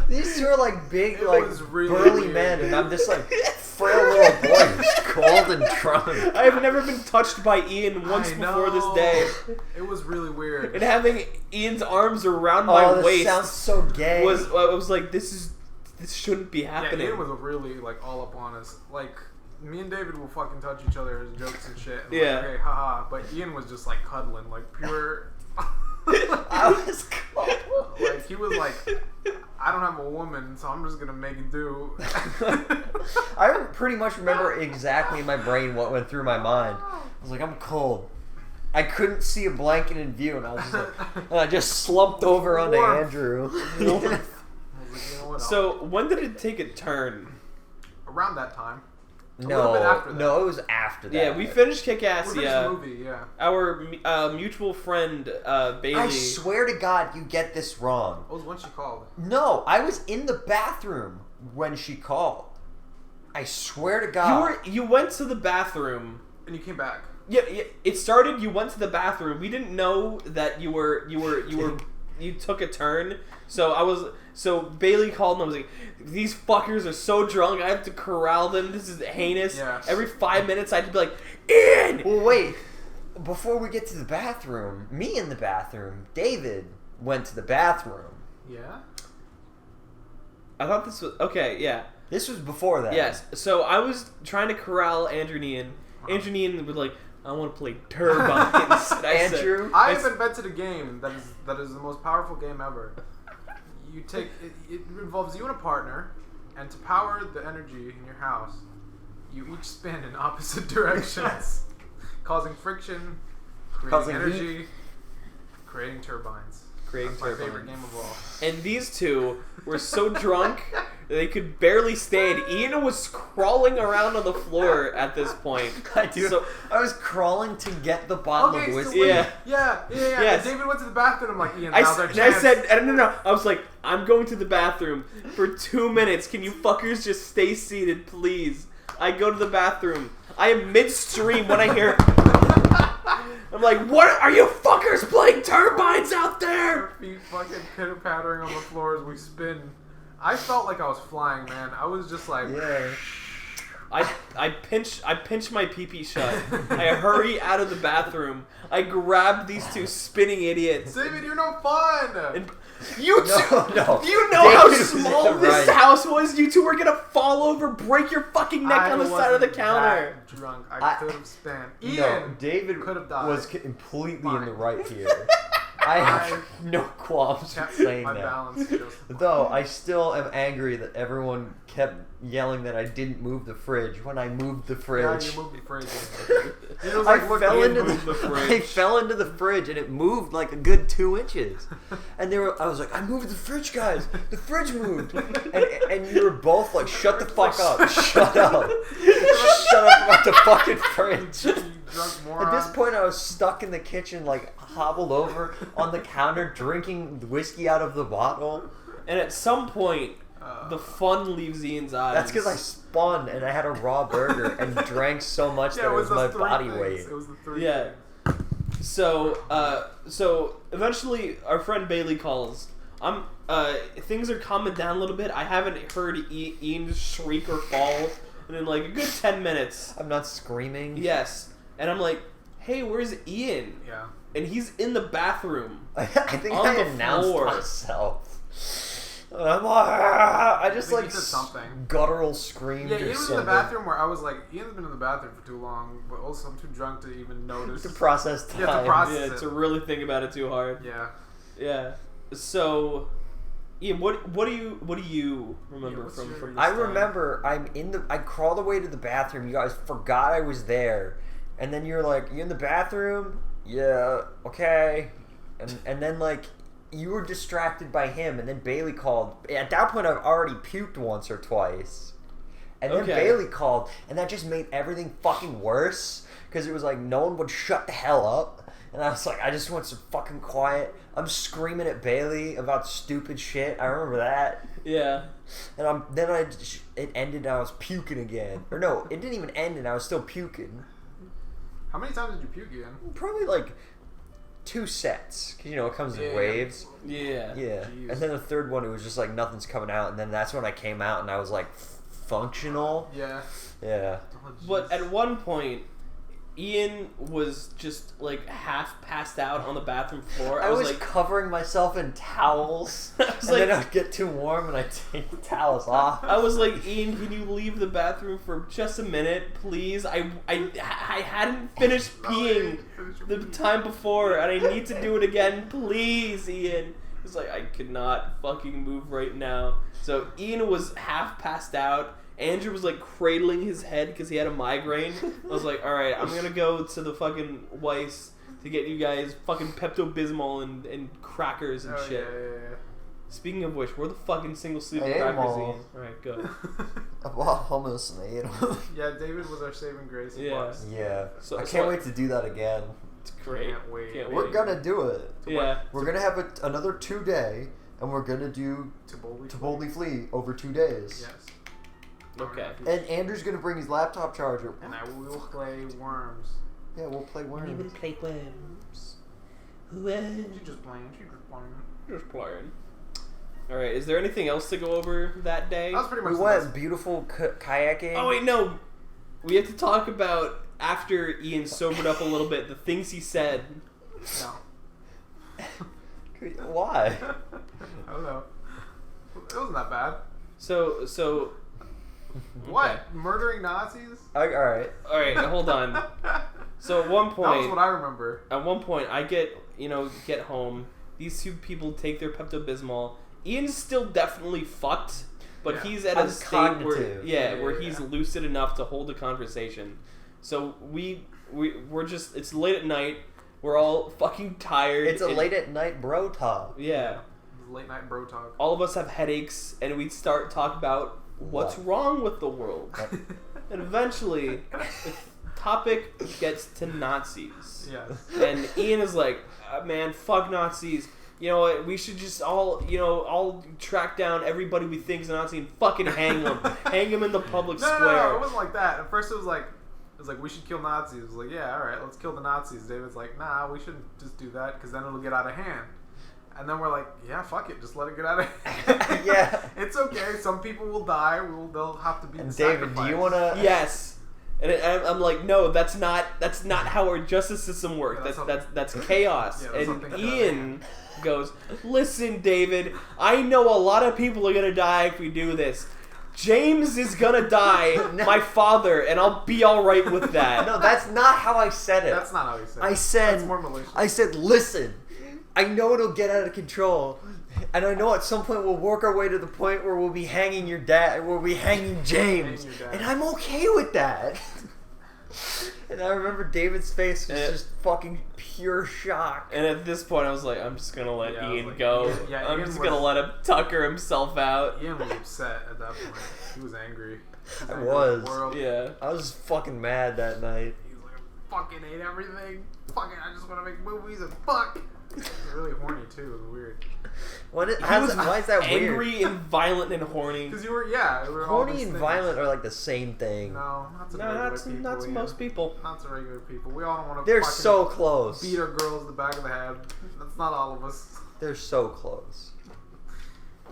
These two are like big, It like was really burly weird. men, and I'm this like frail little boy who's cold and drunk. I have never been touched by Ian once before this day. It was really weird. And having Ian's arms around my this waist sounds so gay. I was like, this shouldn't be happening. Yeah, Ian was really like all up on us. Like me and David will fucking touch each other as jokes and shit. And Yeah. Like, okay, haha. But Ian was just like cuddling, like pure. I was cold. Like he was like, I don't have a woman, so I'm just gonna make it do. I pretty much remember exactly in my brain what went through my mind. I was like, I'm cold. I couldn't see a blanket in view, and I was just like, and I just slumped over onto Warmth. Andrew. I was like, you know what, So when did it take a turn? around that time. A little bit after that. No, it was after that. Yeah, we finished Kick-Ass. We finished Yeah, the movie, yeah. our mutual friend Bailey. I swear to God, you get this wrong. What was when she called? No, I was in the bathroom when she called. I swear to God. You went to the bathroom. And you came back. Yeah, it started. You went to the bathroom. We didn't know that you took a turn. So Bailey called and I was like, these fuckers are so drunk. I have to corral them. This is heinous. Yeah. Every 5 minutes I had to be like, Ian! Well, wait. Before we get to the bathroom, me in the bathroom, David went to the bathroom. Yeah? I thought this was okay. Yeah. This was before that. Yes. So I was trying to corral Andrew and Ian. Andrew and Ian were like, I want to play turbines. And I said- Andrew? I have invented a game that is the most powerful game ever. You take it involves you and a partner, and to power the energy in your house, you each spin in opposite directions, causing friction, creating Causing energy, heat. creating turbines. Creating That's my turbines. favorite game of all. And these two were so drunk they could barely stand. Ian was crawling around on the floor at this point. I do. So, I was crawling to get the bottle of Okay, so whiskey. wait, Yeah. yeah. Yes. And David went to the bathroom. I'm like, Ian, I now's our said, chance. no. I was like, I'm going to the bathroom for 2 minutes. Can you fuckers just stay seated, please? I go to the bathroom. I am midstream when I hear. I'm like, what are you fuckers playing turbines out there? Our feet fucking pitter pattering on the floor as we spin. I felt like I was flying, man. I was just like, Yeah. I pinch my pee-pee shut. I hurry out of the bathroom. I grab these two spinning idiots. David, you're no fun. And you two, No. you know how David was small this right. house was. You two were gonna fall over, break your fucking neck on the side of the wasn't counter. that drunk. I could have spun. Ian, No, David could have died. was completely in Fine. the right here. I have no qualms kept with saying my that. balance just Though I still am angry that everyone kept yelling that I didn't move the fridge when I moved the Yeah, fridge. you moved the fridge. It was I like, look, fell Ian into moved the, the fridge. I fell into the fridge and it moved like a good 2 inches. And I was like, I moved the fridge, guys. The fridge moved. And you were both like, shut the fuck up. Shut up. Shut up about the fucking fridge. You drunk moron. At this point, I was stuck in the kitchen, like hobbled over on the counter, drinking whiskey out of the bottle. And at some point, the fun leaves Ian's eyes. That's because I spun and I had a raw burger and drank so much that it was the my three body things. weight. It was the three. Yeah. So eventually our friend Bailey calls. Things are calming down a little bit. I haven't heard Ian shriek or fall in like a good 10 minutes. I'm not screaming. Yes. And I'm like, hey, where's Ian? Yeah. And he's in the bathroom. I think On I the announced floor. myself. I'm like, I just think like he said something. guttural screamed Yeah, or Ian was in something. the bathroom where I was like, Ian's been in the bathroom for too long, but also I'm too drunk to even notice. To process time. Yeah, to process Yeah, it. to really think about it too hard. Yeah. Yeah. So, Ian, what do you remember what's from your- this I time? remember I crawled away to the bathroom. You guys forgot I was there. And then you're like, you in the bathroom? Yeah, okay. And then like you were distracted by him and then Bailey called. At that point I've already puked once or twice. And then Bailey called, and that just made everything fucking worse. Because it was like no one would shut the hell up. And I was like, I just want some fucking quiet. I'm screaming at Bailey about stupid shit. I remember that. Yeah. And it ended and I was puking again. Or no, it didn't even end and I was still puking. How many times did you puke again? Probably like 2 sets. Because, it comes in waves. Yeah. Yeah. Jeez. And then the third one, it was just like nothing's coming out. And then that's when I came out and I was like functional. Yeah. Yeah. Oh, but at one point, Ian was just like half passed out on the bathroom floor. I was like covering myself in towels, and then I'd get too warm and I'd take the towels off. I was like, Ian, can you leave the bathroom for just a minute, please? I hadn't finished peeing the time before, and I need to do it again, please, Ian. It's like, I could not fucking move right now. So Ian was half passed out. Andrew was like cradling his head because he had a migraine. I was like, alright, I'm gonna go to the fucking Weiss to get you guys fucking Pepto-Bismol and crackers and shit. Yeah. Speaking of which, where the fucking single sleeve crackers, Ian? Alright, go. Well, almost made them. Yeah, David was our saving grace. Yeah. So, I can't wait to do that again. It's great. Can't wait. We're gonna do it. Yeah. We're gonna have another 2-day, and we're gonna do To Boldly Flee over 2 days. Yes. Okay. And Andrew's gonna bring his laptop charger. And I will play Worms. Yeah, we'll play Worms. We will play Worms. She's just playing. Just playing. Alright, is there anything else to go over that day? That was pretty much we went beautiful kayaking. Oh, wait, no. We have to talk about, after Ian sobered up a little bit, the things he said. No. Why? I don't know. It wasn't that bad. So what? Okay. Murdering Nazis? Alright, hold on. So at one point... That was what I remember. At one point, I get home. These 2 people take their Pepto-Bismol. Ian's still definitely fucked, but he's at a state where he's lucid enough to hold a conversation. So we're just... It's late at night. We're all fucking tired. It's a late at night bro talk. Yeah. Late night bro talk. All of us have headaches, and we start talking about what's wrong with the world. And eventually, the topic gets to Nazis. Yes. And Ian is like, man, fuck Nazis. You know what? We should just all track down everybody we think is a Nazi and fucking hang them. Hang them in the public square. No, it wasn't like that. At first it was like, we should kill Nazis. It was like, yeah, all right, let's kill the Nazis. David's like, nah, we shouldn't just do that because then it'll get out of hand. And then we're like, yeah, fuck it, just let it get out of hand. Yeah. It's okay. Some people will die. They'll have to be and the David, sacrifice. do you want to... Yes. And I'm like, no, that's not how our justice system works. Yeah, that's chaos. Yeah, and Ian goes, listen, David, I know a lot of people are gonna die if we do this. James is gonna die, my father, and I'll be all right with that. No, that's not how I said it. That's not how he said it. That's more malicious. I said, listen, I know it'll get out of control, and I know at some point we'll work our way to the point where we'll be hanging your dad, we'll be hanging James, and I'm okay with that. And I remember David's face was just fucking pure shock. And at this point, I was like, I'm just gonna let Ian go. Yeah, I'm just gonna let him tucker himself out. Ian was upset at that point. He was angry. I was. Yeah. I was fucking mad that night. He was like, I fucking hate everything. Fucking, I just want to make movies and fuck. He was really horny too. It was weird. Why is that weird? Angry and violent and horny. Because we were horny and violent are like the same thing. No, not to not to most people. Not to regular people. We all want to. They're so close. Beat our girls in the back of the head. That's not all of us. They're so close.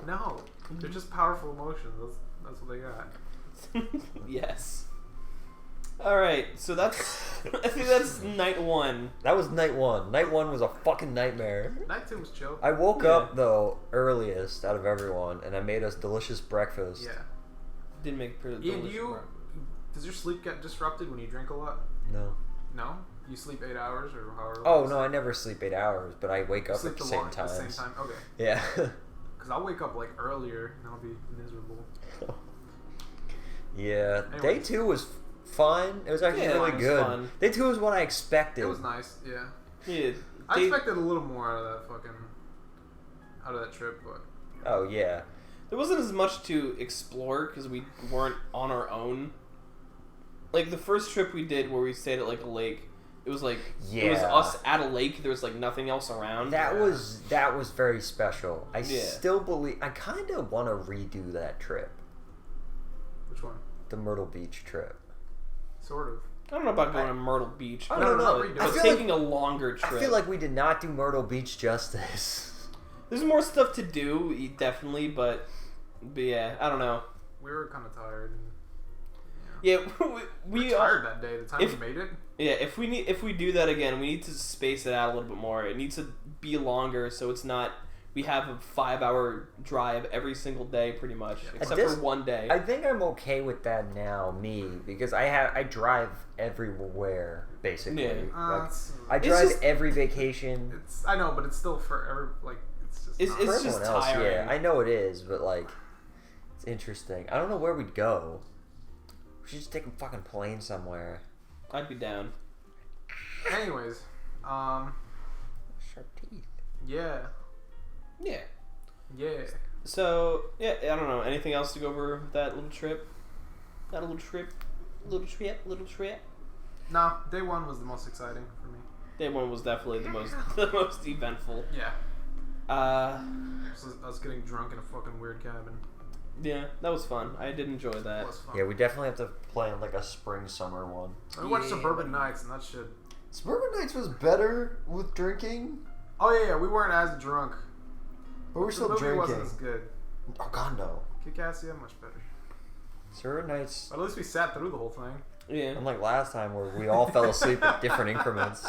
No, they're just powerful emotions. That's what they got. Yes. All right, so I think that's night 1. That was night 1. Night 1 was a fucking nightmare. Night 2 was chill. I woke up though earliest out of everyone, and I made us delicious breakfast. Yeah. Didn't make pretty. Ian, does your sleep get disrupted when you drink a lot? No. No? You sleep 8 hours or however? Oh no, I never sleep 8 hours, but I wake up at the same time. At the same time. Okay. Yeah. Because I'll wake up like earlier and I'll be miserable. Yeah. Anyways. Day 2 was fun. It was actually really good. Fun. Day 2 was what I expected. It was nice, yeah. Yeah. I expected a little more out of that trip, but. Oh yeah. There wasn't as much to explore because we weren't on our own. Like the first trip we did where we stayed at like a lake, it was like it was us at a lake. There was like nothing else around. That was very special. I still believe I kind of want to redo that trip. Which one? The Myrtle Beach trip. Sort of. I don't know about going to Myrtle Beach. I don't know. I was taking a longer trip. I feel like we did not do Myrtle Beach justice. There's more stuff to do, definitely, but yeah, I don't know. We were kind of tired. Yeah, we were tired that day. The time we made it. Yeah, if we do that again, we need to space it out a little bit more. It needs to be longer, so it's not. We have a 5-hour drive every single day, pretty much, except for one day. I think I'm okay with that now, because I drive everywhere basically. Yeah. I drive every vacation. I know, but it's still for it's just tiring. Yeah, I know it is, but like, it's interesting. I don't know where we'd go. We should just take a fucking plane somewhere. I'd be down. Anyways, sharp teeth. Yeah. Yeah. Yeah. So, yeah, I don't know. Anything else to go over that little trip? Little trip? No, day one was the most exciting for me. Day one was definitely the most eventful. Yeah. Us getting drunk in a fucking weird cabin. Yeah, that was fun. I did enjoy that. It was fun. Yeah, we definitely have to plan like a spring-summer one. I watched Suburban Nights and that shit. Suburban Nights was better with drinking. Oh yeah, we weren't as drunk. But we're still drinking. The movie wasn't as good. Oh god, no. Kick-Ass, much better. Suburban Nights. At least we sat through the whole thing. Yeah. Unlike last time where we all fell asleep at different increments.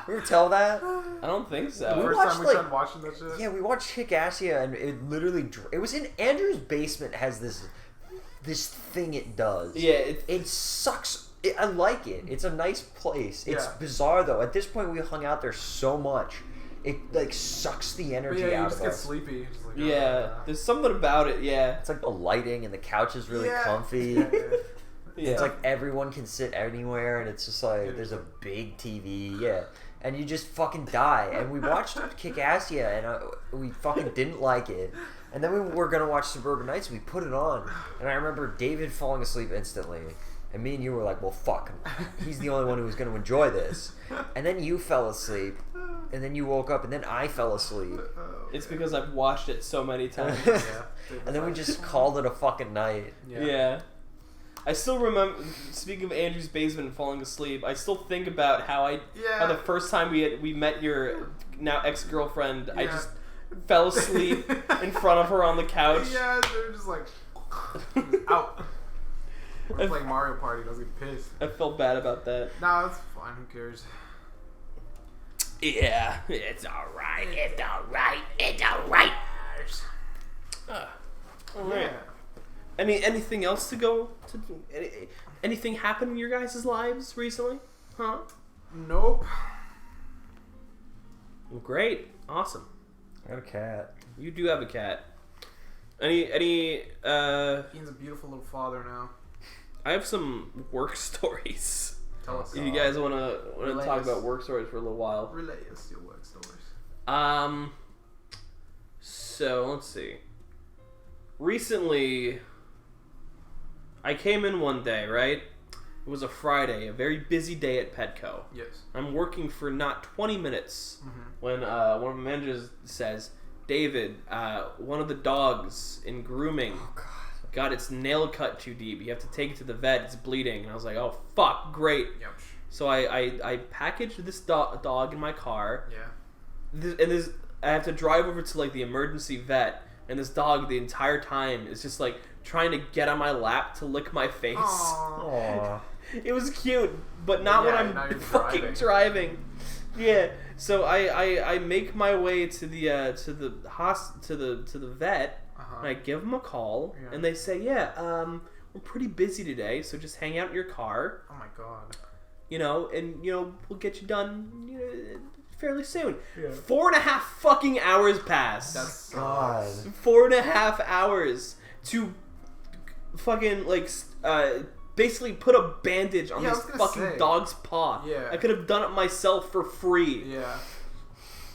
You ever tell that? I don't think so. The first time we tried watching that shit? Yeah, we watched Kick-Ass and it literally... It was in Andrew's basement has this thing it does. Yeah. It sucks. I like it. It's a nice place. It's bizarre though. At this point we hung out there so much. It like sucks the energy out of us. Yeah, you just get sleepy. Just like, there's something about it, It's like the lighting and the couch is really comfy. Yeah. It's like everyone can sit anywhere and it's just like there's a big TV, and you just fucking die. And we watched Kick-Ass and we fucking didn't like it. And then we were gonna watch Suburban Nights and we put it on. And I remember David falling asleep instantly. And me and you were like, well, fuck. He's the only one who was going to enjoy this. And then you fell asleep. And then you woke up. And then I fell asleep. It's because I've watched it so many times. And then we just called it a fucking night. Yeah. I still remember, speaking of Andrew's basement and falling asleep, I still think about how the first time we met your now ex-girlfriend, I just fell asleep in front of her on the couch. Yeah, they were just like, out. We're playing Mario Party. I was getting pissed. I felt bad about that. Nah, that's fine. Who cares? Yeah, it's alright. It's alright. It's alright. Alright. Anything else to go to? Anything happen in your guys' lives recently? Huh? Nope. Well, great. Awesome. I got a cat. You do have a cat. Ian's a beautiful little father now. I have some work stories. Tell us. If you guys want to talk about work stories for a little while. Relay us your work stories. So let's see. Recently, I came in one day, right? It was a Friday, a very busy day at Petco. Yes. I'm working for not 20 minutes when one of my managers says, David, one of the dogs in grooming got its nail cut too deep. You have to take it to the vet. It's bleeding. And I was like, oh, fuck, great. Yep. So I packaged this dog in my car. Yeah. I have to drive over to like the emergency vet, and this dog the entire time is just like trying to get on my lap to lick my face. Aww. It was cute, but not when I'm fucking driving. Yeah. So I make my way to the vet. And I give them a call, and they say, we're pretty busy today, so just hang out in your car. Oh my god. And we'll get you done fairly soon. Yeah. 4.5 fucking hours passed. That's God. 4.5 hours to fucking basically put a bandage on this fucking dog's paw. Yeah. I could have done it myself for free. Yeah.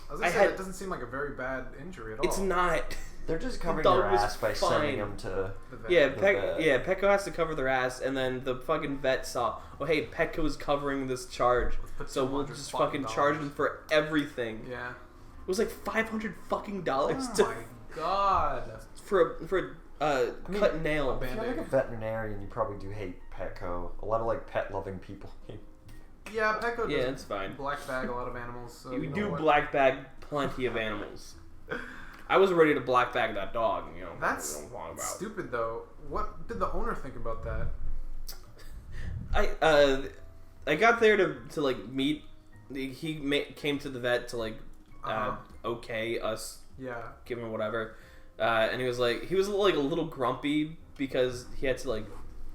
I was gonna say, that doesn't seem like a very bad injury at all. It's not. They're just covering dog their was ass by fine. sending them to. Yeah, The vet. Petco has to cover their ass, and then the fucking vet saw, oh hey, Petco's covering this charge, put so we'll $200 just fucking charge him for everything. Yeah. It was like $500 fucking Oh my god. for cut nail. If you're like a veterinarian, you probably do hate Petco. A lot of like pet-loving people. Yeah, Petco does. Yeah, it's fine. Black bag a lot of animals. So You know do what? black bag plenty of animals. I was ready to black bag that dog. You know, That's what I'm talking about. stupid though. What did the owner think about that? I got there to like meet. He came to the vet to like okay us, Yeah. give him whatever, and he was like a little grumpy because he had to like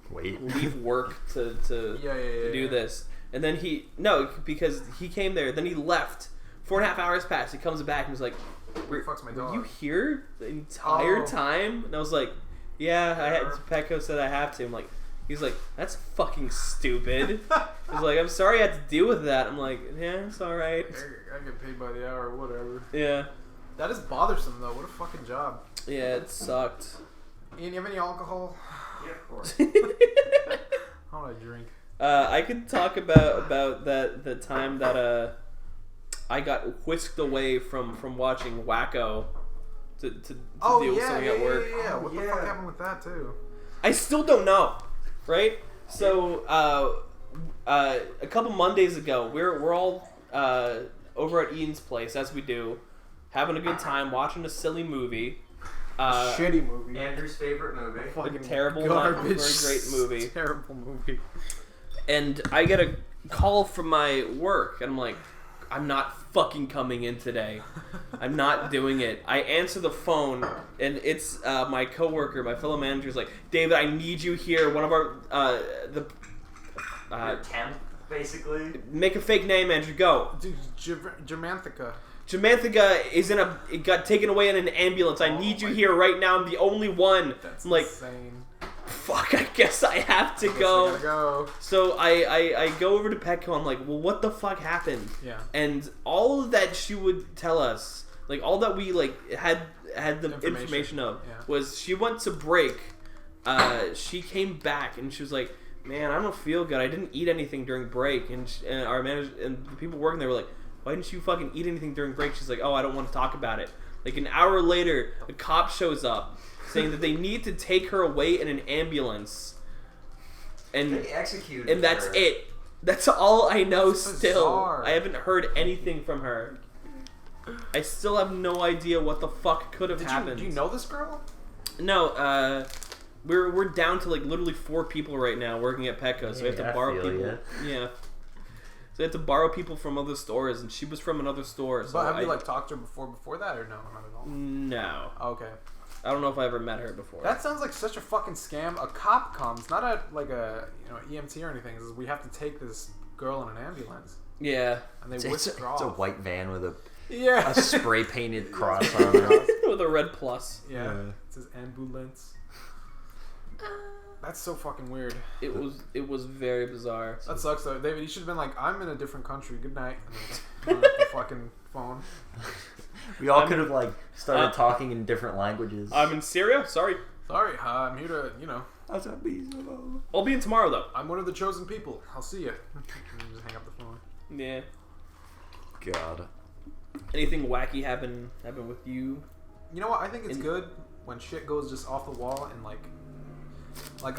Wait. leave work to do this, and then because he came there, then he left. 4.5 hours passed. He comes back and was like, Where the fuck's my "Were dog? you here the entire time?" And I was like, "Yeah, I had." Petco said I have to. I'm like, he's like, "That's fucking stupid." He's like, "I'm sorry I had to deal with that." I'm like, "Yeah, it's all right." I get paid by the hour, whatever. Yeah, That is bothersome though. What a fucking job. yeah, it sucked. Ian, you have any alcohol? Yeah, of course. How would I drink? I could talk about the time that I got whisked away from watching Wacko to deal with something at work. Yeah. What the fuck yeah. happened with that too? I still don't know, right? So a couple Mondays ago, we're all over at Ian's place, as we do, having a good time watching a silly movie. Shitty movie. Andrew's favorite movie. Fucking terrible, not garbage. very great movie. Terrible movie. And I get a call from my work, and I'm like, I'm not fucking coming in today. I'm not doing it. I answer the phone, and it's my coworker, my fellow manager's like, David, I need you here. One of our Your temp, basically. make a fake name, Andrew. Go. Dude, Germanthica. Jamanthica it got taken away in an ambulance. I need you here right now. I'm the only one. That's I'm like, insane. fuck, I guess I have to Guess I go. gotta go. So I go over to Petco. I'm like, well, what the fuck happened? Yeah. And all that she would tell us, like all that we like had the information of, Yeah. was she went to break. She came back and she was like, man, I don't feel good. I didn't eat anything during break. And our manager and the people working there were like, why didn't you fucking eat anything during break? She's like, oh, I don't want to talk about it. Like an hour later, a cop shows up saying that they need to take her away in an ambulance. And They executed and that's her. it. That's all I know That's still. bizarre. I haven't heard anything from her. I still have no idea what the fuck could have happened. Do you know this girl? No, we're down to like literally 4 people right now working at Petco, so we have to Yeah, I borrow feel people. ya. Yeah. So we have to borrow people from other stores, and she was from another store. So But have you like talked to her before that or no? Not at all. No. Okay. I don't know if I ever met her before. That sounds like such a fucking scam. A cop comes, not a EMT or anything. Is we have to take this girl in an ambulance, yeah. and they It's whisk her a off. white van with a Yeah. spray painted cross on it. With a red plus. Yeah. Yeah. It says ambulance. That's so fucking weird. It was very bizarre. That sucks though, David. You should have been like, I'm in a different country. Good night. And then hung up the fucking phone. We all could have like started talking in different languages. I'm in Syria. Sorry. Sorry, I'm here to, I'll be in tomorrow though. I'm one of the chosen people. I'll see you. And you just hang up the phone. Yeah. God. Anything wacky happen with you? You know what? I think it's good when shit goes just off the wall and like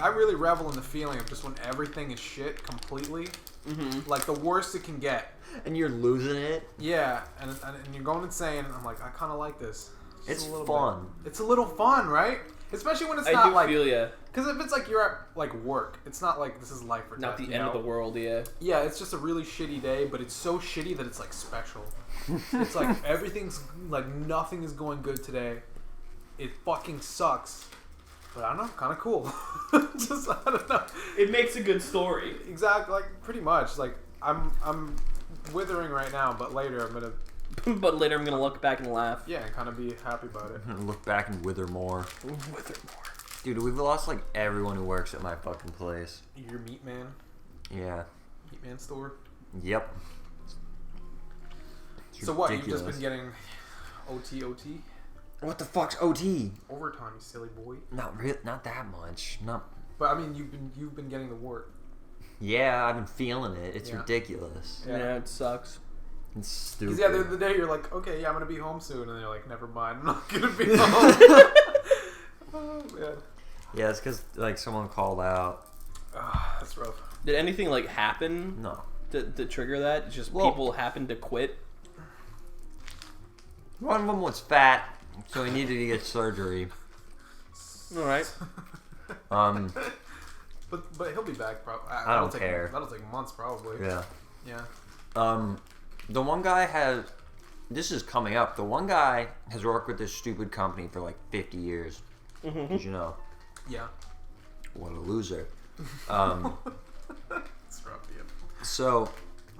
I really revel in the feeling of just when everything is shit completely. Mm-hmm. Like the worst it can get. And you're losing it. Yeah, and you're going insane. And I'm like, I kind of like this. Just It's a little fun. bit. It's a little fun, right? Especially when it's I not do like, feel ya. because if it's like you're at like work, it's not like this is life or death. Not the you end know? of the world, yeah. Yeah, it's just a really shitty day, but it's so shitty that it's like special. It's like everything's like nothing is going good today. It fucking sucks. But I don't know, kind of cool. Just I don't know. It makes a good story. Exactly, like pretty much. Like I'm withering right now, but later I'm gonna But later I'm gonna look back and laugh. and kind of be happy about it. Look back and wither more. Wither more. Dude, we've lost like everyone who works at my fucking place. Your meat man store. Yep. It's So what? ridiculous. You've just been getting OT? What the fuck's OT? Overtime, you silly boy. Not that much. Not. But I mean, you've been getting the wart. Yeah, I've been feeling it. It's Yeah. ridiculous. Yeah, it sucks. It's stupid. Because the other day you're like, okay, yeah, I'm gonna be home soon, and you're like, never mind, I'm not gonna be home. Oh man. Yeah, it's because like someone called out. That's rough. Did anything like happen No. to trigger that? It's just Well- people happened to quit. One of them was fat, so he needed to get surgery. All right. But he'll be back probably. I don't care. That'll take months probably. Yeah. Yeah. The one guy has. This is coming up. The one guy has worked with this stupid company for like 50 years. Did you know? Yeah. What a loser. It's rough, yeah. So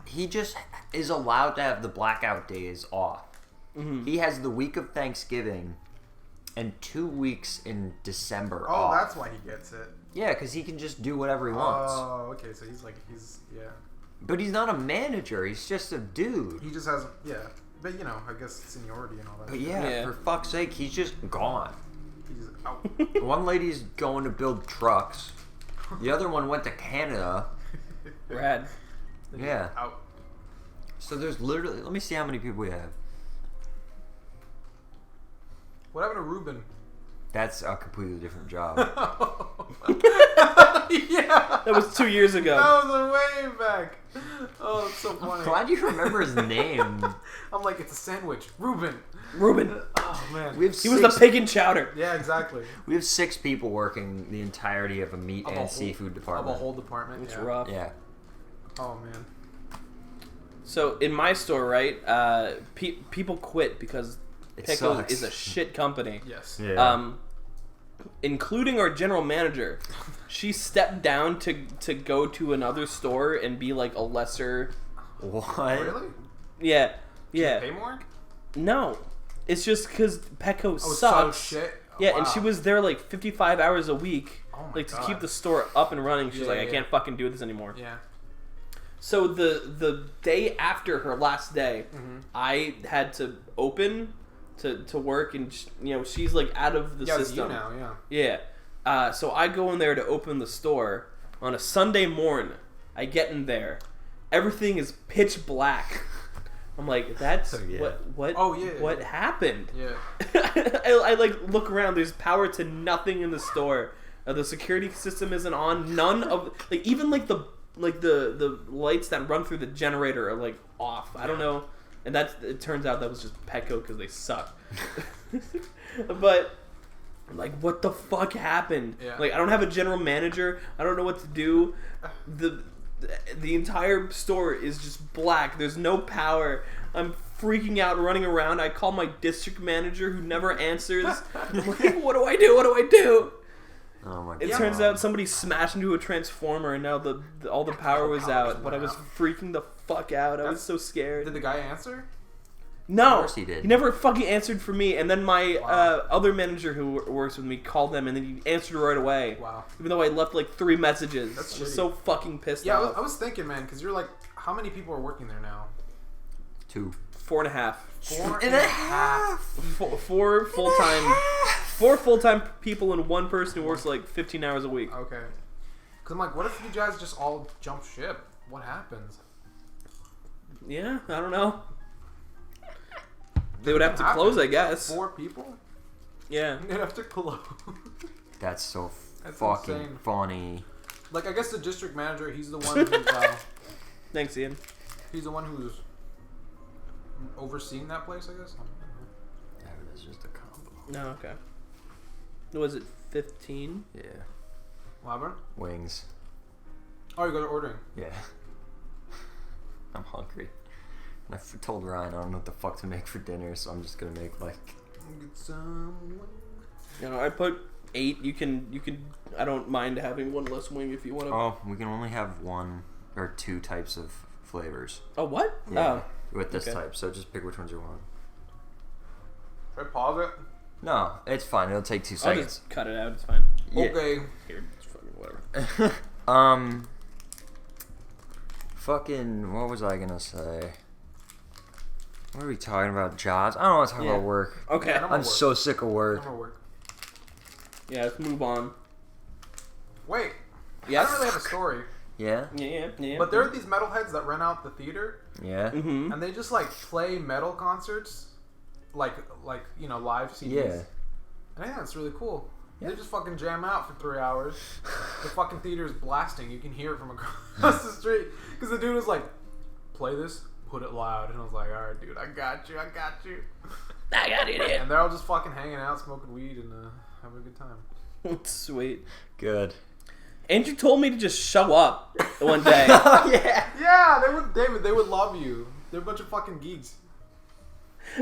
he just is allowed to have the blackout days off. He has the week of Thanksgiving and 2 weeks in December off. Oh, that's why he gets it. Yeah, because he can just do whatever he wants. Oh, okay. So yeah. But he's not a manager. He's just a dude. He just has but you know, I guess seniority and all that. But yeah, for fuck's sake, he's just gone. He's just out. One lady's going to build trucks. The other one went to Canada. Rad. Yeah. Out. So there's literally... Let me see how many people we have. What happened to Ruben? That's a completely different job. Yeah. That was 2 years ago. That was way back. Oh, it's so funny. I'm glad you remember his name. I'm like, it's a sandwich. Ruben. Ruben. Oh, man. We have He was the pig in chowder. Yeah, exactly. We have 6 people working the entirety of a meat Of a and whole- seafood Of department. a whole department. It's yeah. rough. Yeah. Oh, man. So in my store, right, people quit because It Pickle sucks. is a shit company. Yes. Yeah. Including our general manager. She stepped down to go to another store and be like a lesser. What? Really? Yeah. Yeah. Pay more? No. It's just because Petco Oh, sucks. so shit. Oh, Yeah, wow. and she was there like 55 hours a week, Oh my like to God. keep the store up and running. She's Yeah, like, I yeah. can't fucking do this anymore. Yeah. So the day after her last day, Mm-hmm. I had to open to work, and she's like out of the Yeah, it's system. you now, yeah. Yeah. So I go in there to open the store on a Sunday morning. I get in there, everything is pitch black. I'm like, that's Oh, yeah. what? Oh, yeah. What happened? Yeah. I like look around. There's power to nothing in the store. The security system isn't on. None of like even like the lights that run through the generator are like off. I don't know. And it turns out that was just Petco because they suck. But like, what the fuck happened? Yeah. Like, I don't have a general manager. I don't know what to do. The entire store is just black. There's no power. I'm freaking out, running around. I call my district manager who never answers. I'm like, what do I do? What do I do? Oh my god. It turns out somebody smashed into a transformer and now all the power was out. But I was freaking the fuck out. I was so scared. Did the guy answer? No, Of course he did. He never fucking answered for me. And then my Wow. other manager who works with me called them, and then he answered right away. Wow. Even though I left like 3 messages. That's I was shitty. so fucking pissed Yeah, off. I was thinking, man, because you're like, how many people are working there now? 2. 4.5. 4.5. Four full-time. 4 full-time people and 1 person who works like 15 hours a week. Okay. Because I'm like, what if you guys just all jump ship? What happens? Yeah, I don't know. They would have to Happen. close, I guess. 4 people? Yeah. They'd have to close. That's so That's fucking insane. funny. Like, I guess the district manager, he's the one who's, Thanks, Ian. he's the one who's overseeing that place, I guess. That's just a combo. No, okay. Was it 15? Yeah. What happened? Wings. Oh, you guys are ordering. Yeah. I'm hungry. And I told Ryan I don't know what the fuck to make for dinner, so I'm just gonna make like. Get some. I put 8. You can. I don't mind having 1 less wing if you want to. Oh, we can only have 1 or 2 types of flavors. Oh, what? Yeah. With this okay. type, so just pick which ones you want. Should I pause it? No, it's fine. It'll take 2 I'll seconds. just cut it out. It's fine. Yeah. Okay. Here, it's fucking whatever. Fucking. What was I gonna say? What are we talking about? Jobs? I don't want to talk Yeah. about work. Okay. Yeah, I'm so sick of work. No more work. Yeah, let's move on. Wait. Yes. I don't really have a story. Yeah? Yeah. But there are these metalheads that rent out the theater, Yeah? Mm-hmm. and they just like play metal concerts, like you know, live CDs. Yeah. And I think that's really cool. Yeah. They just fucking jam out for 3 hours. The fucking theater is blasting. You can hear it from across the street. Because the dude was like, play this, put it loud. And I was like, alright, dude, I got you. I got it. And they're all just fucking hanging out, smoking weed, and having a good time. Sweet. Good. Andrew told me to just show up one day. Oh, yeah. Yeah, they would, David, they would love you. They're a bunch of fucking geeks.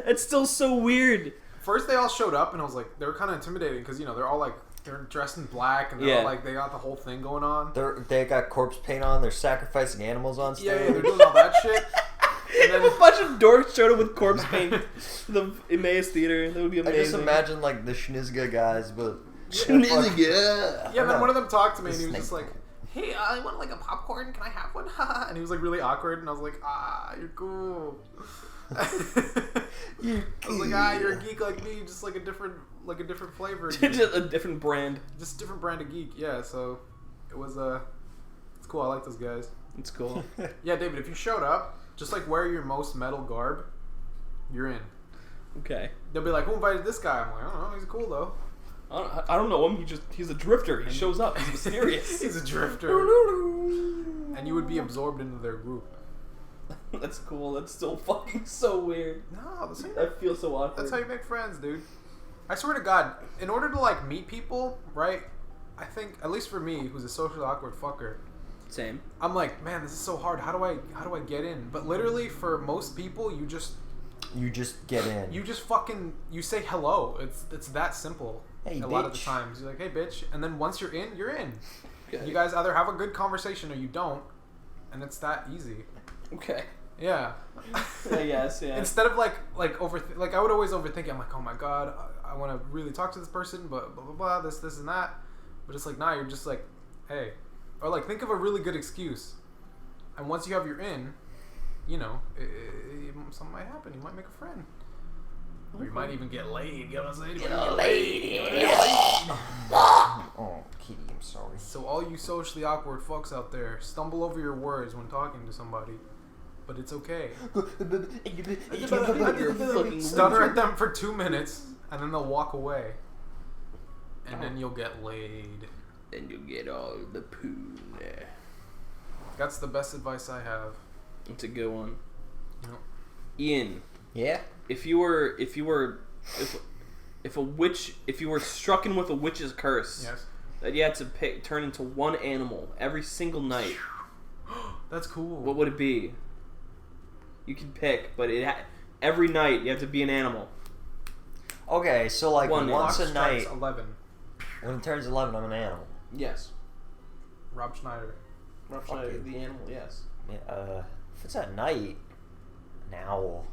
It's still so weird. First, they all showed up, and I was like, they were kind of intimidating because, you know, they're all like, they're dressed in black, and they're all like, they got the whole thing going on. They got corpse paint on. They're sacrificing animals on stage. Yeah, they're doing all that shit. And then, If a bunch of dorks showed up with corpse paint to the Emmaus Theater, that would be I amazing. just imagine like the Schnizga guys, but yeah, then one of them talked to me, and he was Snake. just like, hey, I want like a popcorn. Can I have one? And he was like really awkward, and I was like, you're cool. I was like, you're a geek like me, just like a different flavor. Just a different brand. Just a different brand of geek, yeah. So it was it's cool. I like those guys. It's cool. Yeah, David, if you showed up, just like wear your most metal garb, you're in. Okay. They'll be like, who invited this guy? I'm like, I don't know. He's cool though. I don't know him. He's a drifter. He shows up. He's mysterious. He's a drifter. And you would be absorbed into their group. That's cool. That's still fucking so weird. No, that's how, I feel so awkward. that's how you make friends, dude. I swear to God, in order to like meet people, right? I think, at least for me, who's a socially awkward fucker, Same. I'm like, man, this is so hard. How do I get in? But literally, for most people, you just get in. you say hello. It's that simple. Hey, a lot of the bitch. times, you're like, hey, bitch, and then once you're in, you're in. Okay. You guys either have a good conversation or you don't, and it's that easy. Okay. Yeah. I guess. Yeah. Instead of like I would always overthink it. I'm like, oh my god, I want to really talk to this person, but blah blah blah, this and that. But it's like, nah, you're just like, hey, or like think of a really good excuse, and once you have your in, you know, something might happen. You might make a friend, or you might even get laid. You know what I'm saying? Get laid. Oh, Kitty, I'm sorry. So all you socially awkward fucks out there, stumble over your words when talking to somebody. But it's okay. Stutter at them for 2 minutes, and then they'll walk away. And then you'll get laid. Then you get all the poo there. That's the best advice I have. It's a good one. Yep. Ian, Yeah? if you were strucken with a witch's curse, Yes. that you had to turn into one animal every single night, That's cool. what would it be? You can pick, but every night you have to be an animal. Okay, so like One once Clock a night, strikes 11. when it turns 11, I'm an animal. Yes. Rob Schneider. Rough Fuck Schneider, you. the animal, yes. Yeah, if it's at night, an owl.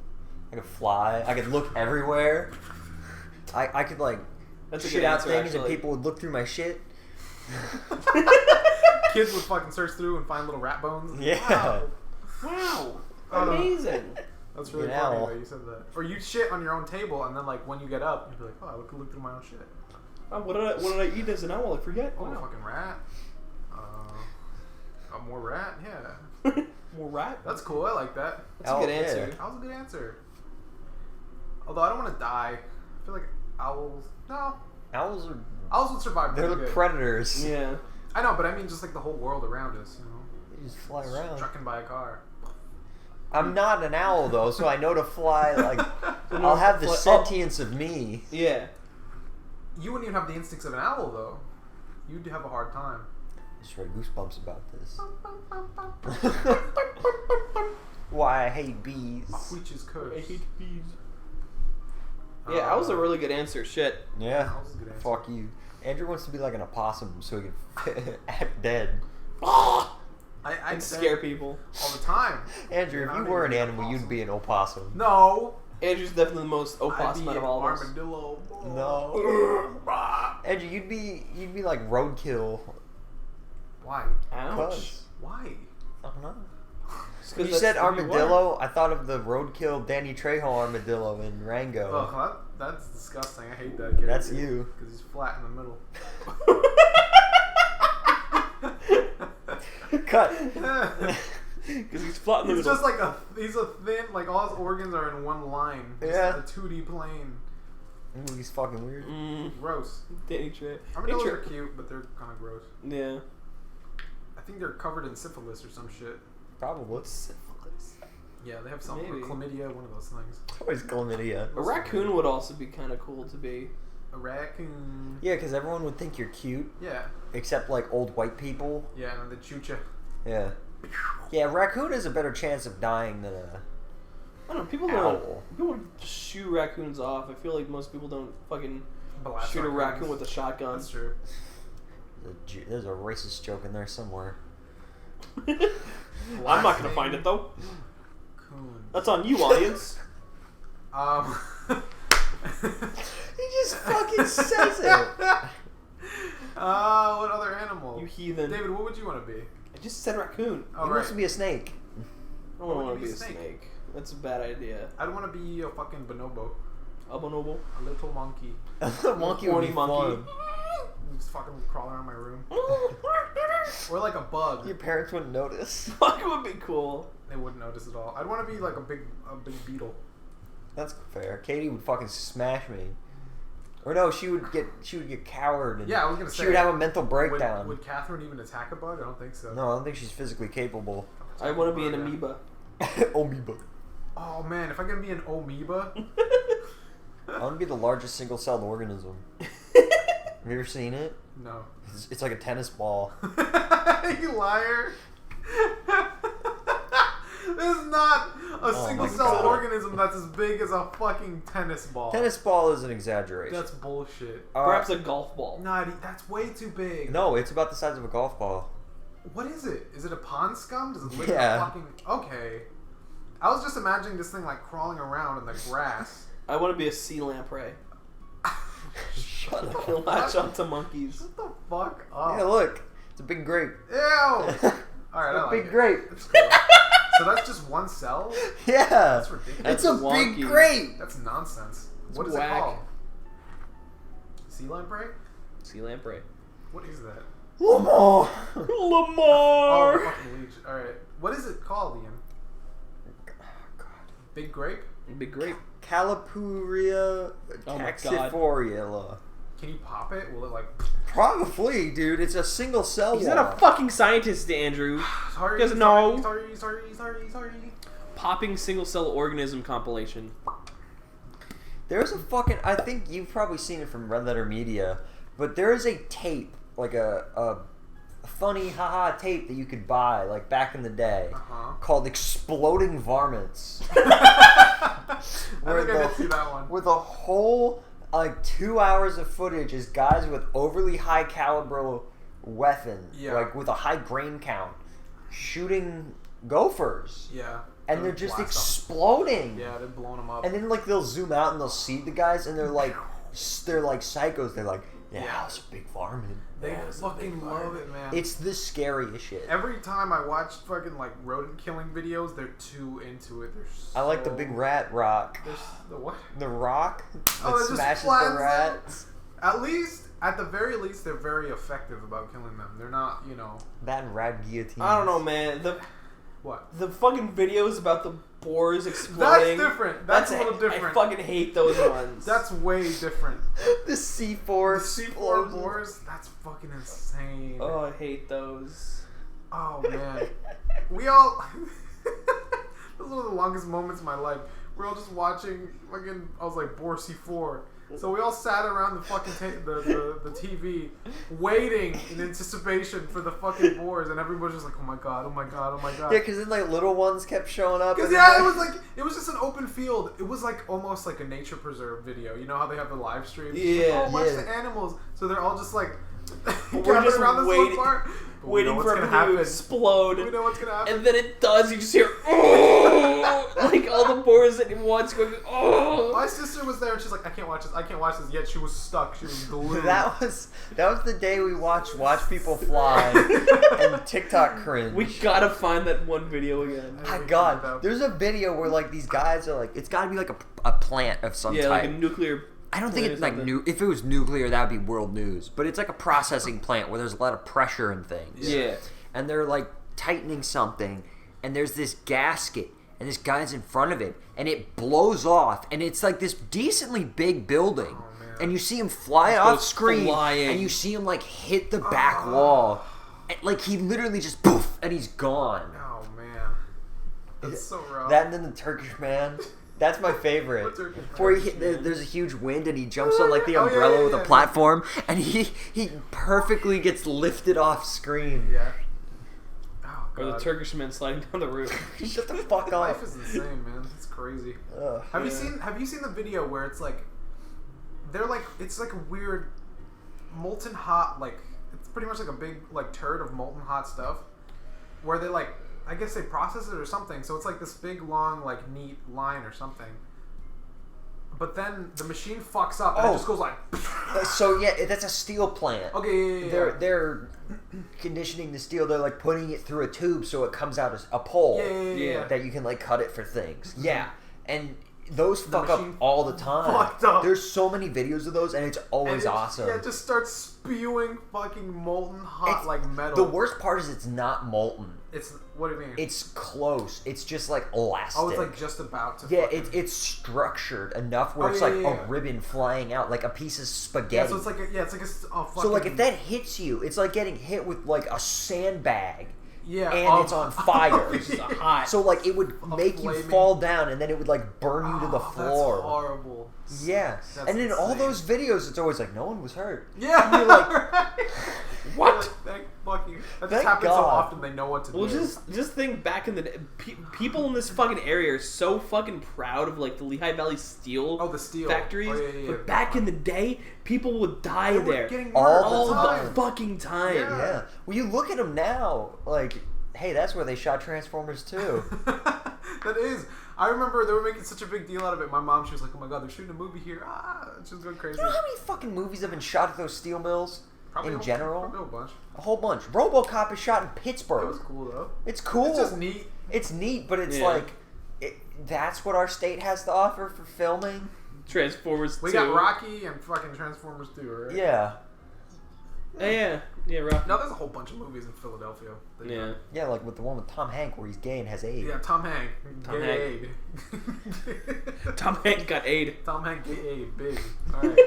I could fly. I could look everywhere. I could like That's a shit good out answer, things and actually. people would look through my shit. Kids would fucking search through and find little rat bones. Yeah. Wow. Uh, Amazing. That's really An funny owl. that you said that. Or you'd shit on your own table, and then like when you get up, you'd be like, oh, I could look through my own shit. Oh, what did I eat as an owl? I forget. Oh, Wow. fucking rat. More rat? Yeah. More rat? That's cool. I like that. That's a good yeah. answer. That was a good answer. Although I don't want to die. I feel like owls. No. Owls are Owls would survive they're pretty the good. predators. Yeah. I know, but I mean just like the whole world around us, you know? They just fly around. Trucking by a car. I'm not an owl though, so I know to fly. Like I'll have the sentience of me. Yeah. You wouldn't even have the instincts of an owl, though. You'd have a hard time. I just read Goosebumps about this. Why I hate bees. A witch's curse. I hate bees. Yeah, that was a really good answer. Shit. Yeah. That was a good answer. Fuck you. Andrew wants to be like an opossum so he can act dead. I'd Scare people. all the time. Andrew, if I you don't were an even animal, be an you'd be an opossum. No. Andrew's definitely the most I'd opossum be out an of all of us. armadillo. No. Andrew, you'd be like roadkill. Why? Ouch. Cause Why? I don't know. You said armadillo. I thought of the roadkill Danny Trejo armadillo in Rango. Oh, that's disgusting. I hate that character. That's you. Because he's flat in the middle. Cut. Because he's flat in the He's middle. just like he's a thin, like all his organs are in one line. Just Yeah. a 2D plane. Ooh, he's fucking weird. Gross. Danny Trejo. Armadillos are cute, but they're kind of gross. Yeah. I think they're covered in syphilis or some shit. Probably. Yeah, they have some Maybe. or chlamydia, one of those things. Always chlamydia. A raccoon would also be kind of cool to be. A raccoon. Yeah, because everyone would think you're cute, Yeah. except like old white people. Yeah, and then they shoot you. Yeah. Yeah, raccoon has a better chance of dying than a. I don't know. People don't just shoot raccoons off. I feel like most people don't fucking Blast shoot a raccoons. raccoon with a shotgun. That's true. There's a racist joke in there somewhere. I'm not gonna find it though. Coon. That's on you, audience. He just fucking says it. What other animal? You heathen. David, what would you want to be? I just said raccoon. Oh, He wants to be a snake. I don't want to be a snake. That's a bad idea. I'd want to be a fucking bonobo. A bonobo. A little monkey. A monkey would Horny be monkey. fun. Just fucking crawl around my room. Or like a bug. Your parents wouldn't notice. Fuck, it would be cool. They wouldn't notice at all. I'd want to be like a big beetle. That's fair. Katie would fucking smash me. Or no, she would get coward. And Yeah, I was gonna say. she would have a mental breakdown. Would Catherine even attack a bug? I don't think so. No, I don't think she's physically capable. I want to be an amoeba. Amoeba. Oh man, if I can be an amoeba. I want to be the largest single-celled organism. Have you ever seen it? No. It's like a tennis ball. You liar. This is not a single-celled God. organism that's as big as a fucking tennis ball. Tennis ball is an exaggeration. That's bullshit. Perhaps a golf ball. Nah, that's way too big. No, it's about the size of a golf ball. What is it? Is it a pond scum? Does it live Yeah. in a fucking... Okay. I was just imagining this thing like crawling around in the grass. I want to be a sea lamprey. Shut I can latch onto monkeys. Shut the fuck up. Yeah, look. It's a big grape. Ew! Alright, I like big it. grape. It's cool. So that's just one cell? Yeah. That's ridiculous. It's a wonky. big grape. That's nonsense. It's What is whack. it called? Sea lamprey? Sea lamprey. What is that? Lamar. Oh, Lamar! fucking leech. Alright. What is it called, Ian? Big grape? Big grape. Calipuria Oh my God. taxifolia. Can you pop it? Will it like... Probably, dude. It's a single cell He's wall. not a fucking scientist, Andrew. Sorry, Doesn't know. Sorry. Popping single cell organism compilation. There's a fucking... I think you've probably seen it from Red Letter Media, but there is a tape, like a funny haha tape that you could buy, like back in the day, called Exploding Varmints. I think I did see that one. With a whole, like, 2 hours of footage is guys with overly high caliber weapons, like with a high grain count, shooting gophers. Yeah. And they're just blast 'em. exploding. Yeah, they're blowing them up. And then like they'll zoom out and they'll see the guys and they're like psychos. They're like, yeah, it's a big varmint. They fucking love it, man. It's the scariest shit. Every time I watch fucking like rodent killing videos, they're too into it. They're so... I like the big rat rock. The what? The rock that Oh, it just smashes flattens the them? rats. At the very least, they're very effective about killing them. They're not, you know... That and rat guillotines. I don't know, man. What? The fucking videos about the boars exploding. That's different. That's a little different. I fucking hate those ones. That's way different. The C4 C4 explosions. boars, that's fucking insane. Oh, I hate those. Oh, man. We all... Those were the longest moments of my life. We're all just watching fucking... I was like, boar C4. So we all sat around the fucking the TV waiting in anticipation for the fucking boars, and everybody's just like, oh my god, oh my god, oh my god. Yeah, because then like little ones kept showing up. Because and yeah, then, it was just an open field. It was like almost like a nature preserve video. You know how they have the live streams? Yeah, like, watch the animals. So they're all just like we're just around this waiting, little part. waiting for everything to explode. We know what's gonna happen. And then it does. You just hear, oh, like all the pores at once, going, oh. My sister was there and she's like, I can't watch this. I can't watch this. Yet she was stuck. She was glued. That was the day we watched Watch People Fly and TikTok cringe. We gotta find that one video again. My God, there's a video where like these guys are like, it's got to be like a plant of some type. Like a nuclear. I don't think it's like if it was nuclear, that would be world news. But it's like a processing plant where there's a lot of pressure and things. Yeah. And they're like tightening something, and there's this gasket, and this guy's in front of it, and it blows off, and it's like this decently big building, and you see him fly off screen, and you see him like hit the back wall, and, like he literally just poof, and he's gone. Oh man, that's so rough. That and then the Turkish man. That's my favorite. Where there's a huge wind and he jumps on like the umbrella with a platform, and he perfectly gets lifted off screen. Yeah. Or the Turkish man sliding down the roof. Shut the fuck up. Life is insane, man. It's crazy. Have you seen the video where it's like it's like a weird molten hot, like it's pretty much like a big like turd of molten hot stuff where they like, I guess they process it or something, so it's like this big long like neat line or something. But then the machine fucks up and it just goes like. So yeah, that's a steel plant. Okay, yeah. They're conditioning the steel. They're like putting it through a tube so it comes out as a pole. Yeah. That you can like cut it for things. Yeah, and those The fuck up machine all the time. fucked up. There's so many videos of those, and it's always awesome. Yeah, it just starts spewing fucking molten hot like metal. The worst part is it's not molten. It's what do you mean? It's close. It's just like elastic. Oh, it's like just about to. Yeah, fucking... it's structured enough where it's like a ribbon flying out, like a piece of spaghetti. Yeah, so it's like fucking... So like if that hits you, it's like getting hit with like a sandbag. Yeah, and it's on fire. It's hot. So like it would make you fall down, and then it would like burn you to the floor. That's horrible. Yeah, That's and in all insane. those videos, it's always like no one was hurt. Yeah, and you're like, what? Like, thank fucking. That just happens so often. They know what to do. Well, just think back in the day, people in this fucking area are so fucking proud of like the Lehigh Valley steel. Oh, the steel factories. Yeah. But back in the day, people would die there all the fucking time. Yeah. Well, you look at them now, like, hey, that's where they shot Transformers 2. That is. I remember they were making such a big deal out of it. My mom, she was like, "Oh my god, they're shooting a movie here!" She was going crazy. You know how many fucking movies have been shot at those steel mills? Probably general? Probably a bunch. A whole bunch. RoboCop is shot in Pittsburgh. It was cool though. It's cool. It's just neat. It's neat, but it's like, that's what our state has to offer for filming. Transformers 2. We got Rocky and fucking Transformers 2, right? Yeah. Yeah, Rocky. No, there's a whole bunch of movies in Philadelphia. Yeah, like with the one with Tom Hank where he's gay and has AIDS. Yeah, Tom Hank. Tom Gay Hank. aid. Tom Hank got aid. Tom Hank gay aid. Big. Alright.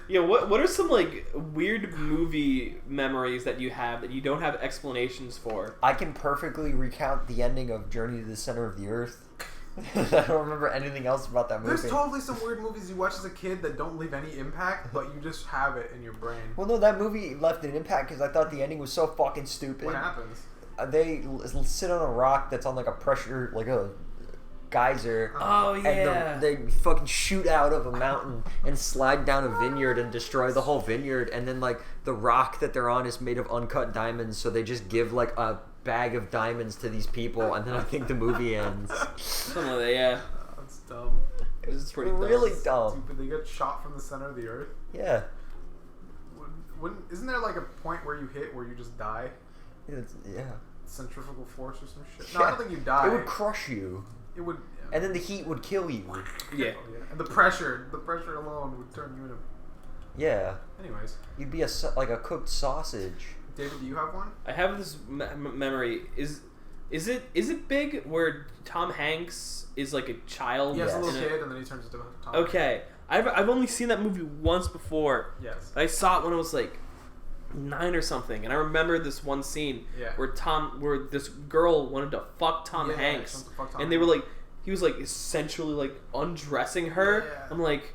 Yeah, what are some like weird movie memories that you have that you don't have explanations for? I can perfectly recount the ending of Journey to the Center of the Earth. I don't remember anything else about that movie. There's totally some weird movies you watch as a kid that don't leave any impact, but you just have it in your brain. Well, no, that movie left an impact because I thought the ending was so fucking stupid. What happens? They sit on a rock that's on like a pressure, like a geyser. Oh, yeah. And they fucking shoot out of a mountain and slide down a vineyard and destroy the whole vineyard. And then like the rock that they're on is made of uncut diamonds, so they just give like a bag of diamonds to these people, and then I think the movie ends. Something like that, yeah. That's dumb. It's pretty really dumb. Stupid. They get shot from the center of the earth. Yeah. Isn't there like a point where you hit where you just die? Yeah. Centrifugal force or some shit? Yeah. No, I don't think you die. It would crush you. It would. Yeah. And then the heat would kill you. Yeah. And the pressure alone would turn you into. Yeah. Anyways. You'd be like a cooked sausage. David, do you have one? I have this memory. Is it big where Tom Hanks is like a child? Yeah, he's a little kid, and then he turns into Tom. Okay, I've only seen that movie once before. Yes. I saw it when I was like 9 or something, and I remember this one scene where this girl wanted to fuck Tom Hanks, and they were like, he was like essentially like undressing her. Yeah. I'm like,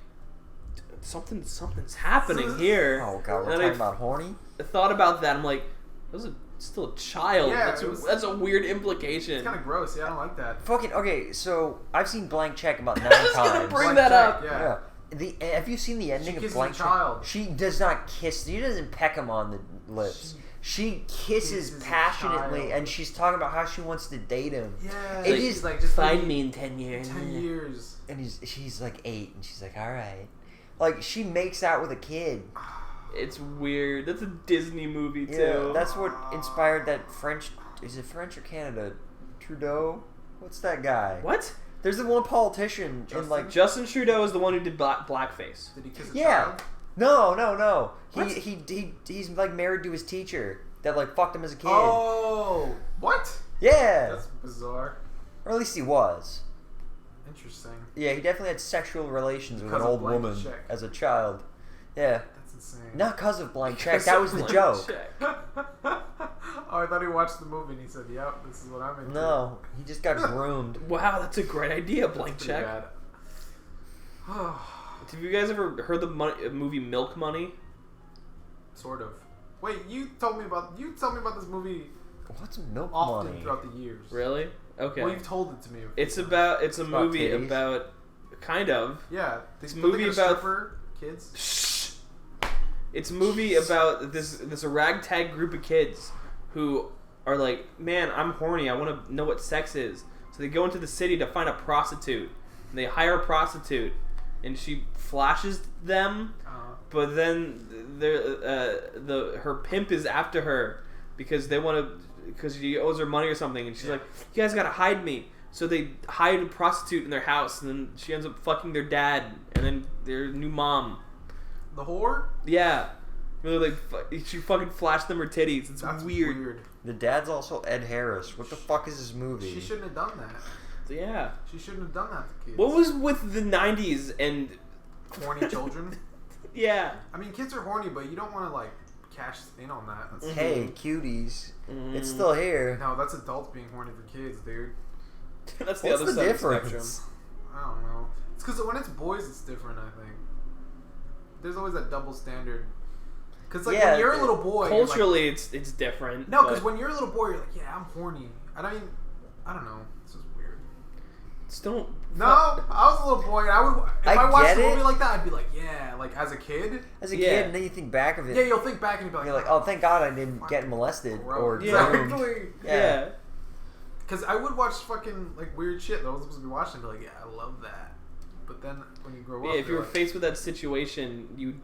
something's happening here. Oh god, we're talking about horny? I thought about that. I'm like, that was still a child. Yeah, that's a weird implication. It's kind of gross. Yeah, I don't like that. Fucking okay. So I've seen Blank Check about 9 I was gonna times. bring Blank that Check, up. Yeah. Have you seen the ending She of kisses Blank a Check? child. She does not kiss. She doesn't peck him on the lips. She kisses passionately, and she's talking about how she wants to date him. Yeah. It is like just find me in 10 years. 10 years. And she's like 8, and she's like, all right. Like, she makes out with a kid. It's weird. That's a Disney movie, too. Yeah, that's what inspired that French... Is it French or Canada? Trudeau? What's that guy? What? There's the one politician in, like... Justin Trudeau is the one who did blackface. Did he kiss a Yeah. child? No. What? He's, like, married to his teacher that, like, fucked him as a kid. Oh! What? Yeah. That's bizarre. Or at least he was. Interesting. Yeah, he definitely had sexual relations with an Because of old blank woman check. as a child. Yeah. That's insane. Not because of blank check. That was the joke. Oh, I thought he watched the movie and he said, "Yep, this is what I'm into." No, he just got groomed. Wow, that's a great idea, blank That's check. pretty bad. Have you guys ever heard the movie Milk Money? Sort of. Wait, you told me about this movie What's milk often money? throughout the years. Really? Okay. Well, you've told it to me. It's a movie titties? about kind of. Yeah. It's a movie about kids. Shh. It's a movie about this ragtag group of kids who are like, man, I'm horny. I want to know what sex is. So they go into the city to find a prostitute. And they hire a prostitute, and she flashes them. But then her pimp is after her because she owes her money or something. And she's like, you guys gotta hide me. So they hide a prostitute in their house, and then she ends up fucking their dad and then their new mom. The whore? Yeah. Really, like, she fucking flashed them her titties. That's weird. The dad's also Ed Harris. What the fuck is this movie? She shouldn't have done that. Yeah. She shouldn't have done that to kids. What was with the 90s and... Horny children? Yeah. I mean, kids are horny, but you don't want to, like, cash in on that. That's Hey, cuties. It's still here. No, that's adults being horny for kids, dude. That's the What's other the side difference? of the spectrum. I don't know. It's because when it's boys, it's different, I think. There's always that double standard. Because, like, when you're a little boy... Culturally, like, it's different. No, because when you're a little boy, you're like, yeah, I'm horny. I don't know. It's just weird. Just don't... No, I was a little boy, and I would... If I watched a movie like that, I'd be like, yeah, like, as a kid... As a kid, and then you think back of it. Yeah, you'll think back and you'll be You're like, oh, thank God I didn't get molested or groomed. Exactly. Yeah. Because I would watch fucking, like, weird shit that I wasn't supposed to be watching and be like, yeah, I love that. But then, when you grow up... Yeah, if you were like, faced with that situation, you'd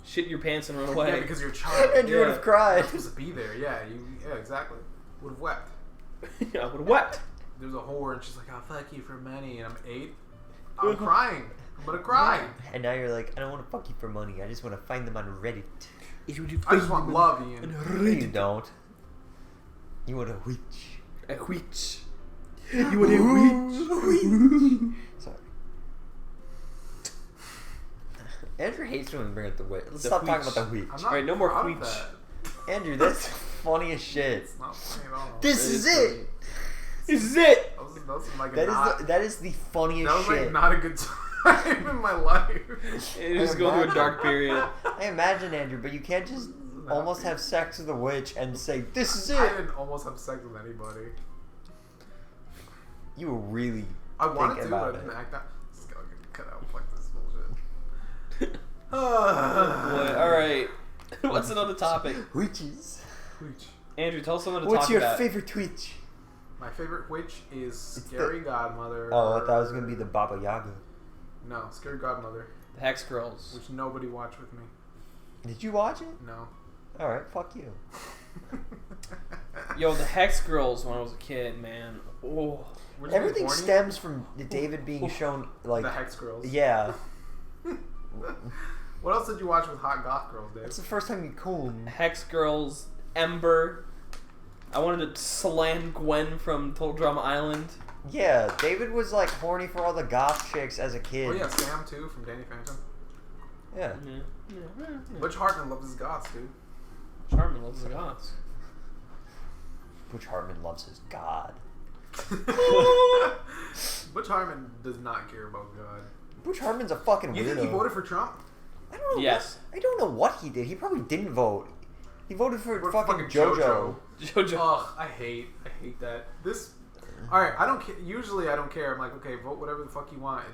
shit your pants and run away. Yeah, because you're a child. And you would have cried. You're supposed to be there, yeah, exactly. Would have wept. I would have wept. There's a whore, and she's like, I'll fuck you for money, and I'm 8. I'm crying. I'm gonna cry. And now you're like, I don't want to fuck you for money. I just want to find them on Reddit. I just want love, Ian. You don't. You want a witch. A witch. You want a witch. Sorry. Andrew hates when we bring up the witch. Let's stop talking about the witch. I'm not Alright, no more proud of witch. that. Andrew, that's funny as shit. It's not funny at all. This is it. This is it. That was like That is the funniest that was shit. like not a good time in my life. It just go through a dark period. I imagine, Andrew, but you can't just almost have sex with a witch and say, this is it. I didn't almost have sex with anybody. You were really I wanted thinking to, about but I it. didn't act out. Just gotta get cut out like this bullshit. Alright. What's another topic? Witches. Witch. Andrew, tell us something to What's talk your about. favorite witch? My favorite witch is It's Scary Godmother. Oh, I thought it was going to be the Baba Yaga. No, Scary Godmother, The Hex Girls. which nobody watched with me. Did you watch it? No. Alright, fuck you. Yo, the Hex Girls when I was a kid, man. Oh. Were you Everything horny? stems from David being shown, like... The Hex Girls. Yeah. What else did you watch with Hot Goth Girls, Dave? That's the first time you coon. Hex Girls, Ember. I wanted to slam Gwen from Total Drama Island. Yeah, David was, like, horny for all the goth chicks as a kid. Oh yeah, Sam too from Danny Phantom. Yeah. Butch Hartman loves his goths, dude. Charmin loves the goths. Butch Hartman loves his god. Butch Hartman does not care about God. Butch Hartman's a fucking You weirdo. think he voted for Trump? I don't know. Yes. I don't know what he did. He probably didn't vote. He voted for Or fucking JoJo. JoJo. Ugh, I hate that. This. All right, I don't care. Usually, I don't care. I'm like, okay, vote whatever the fuck you want.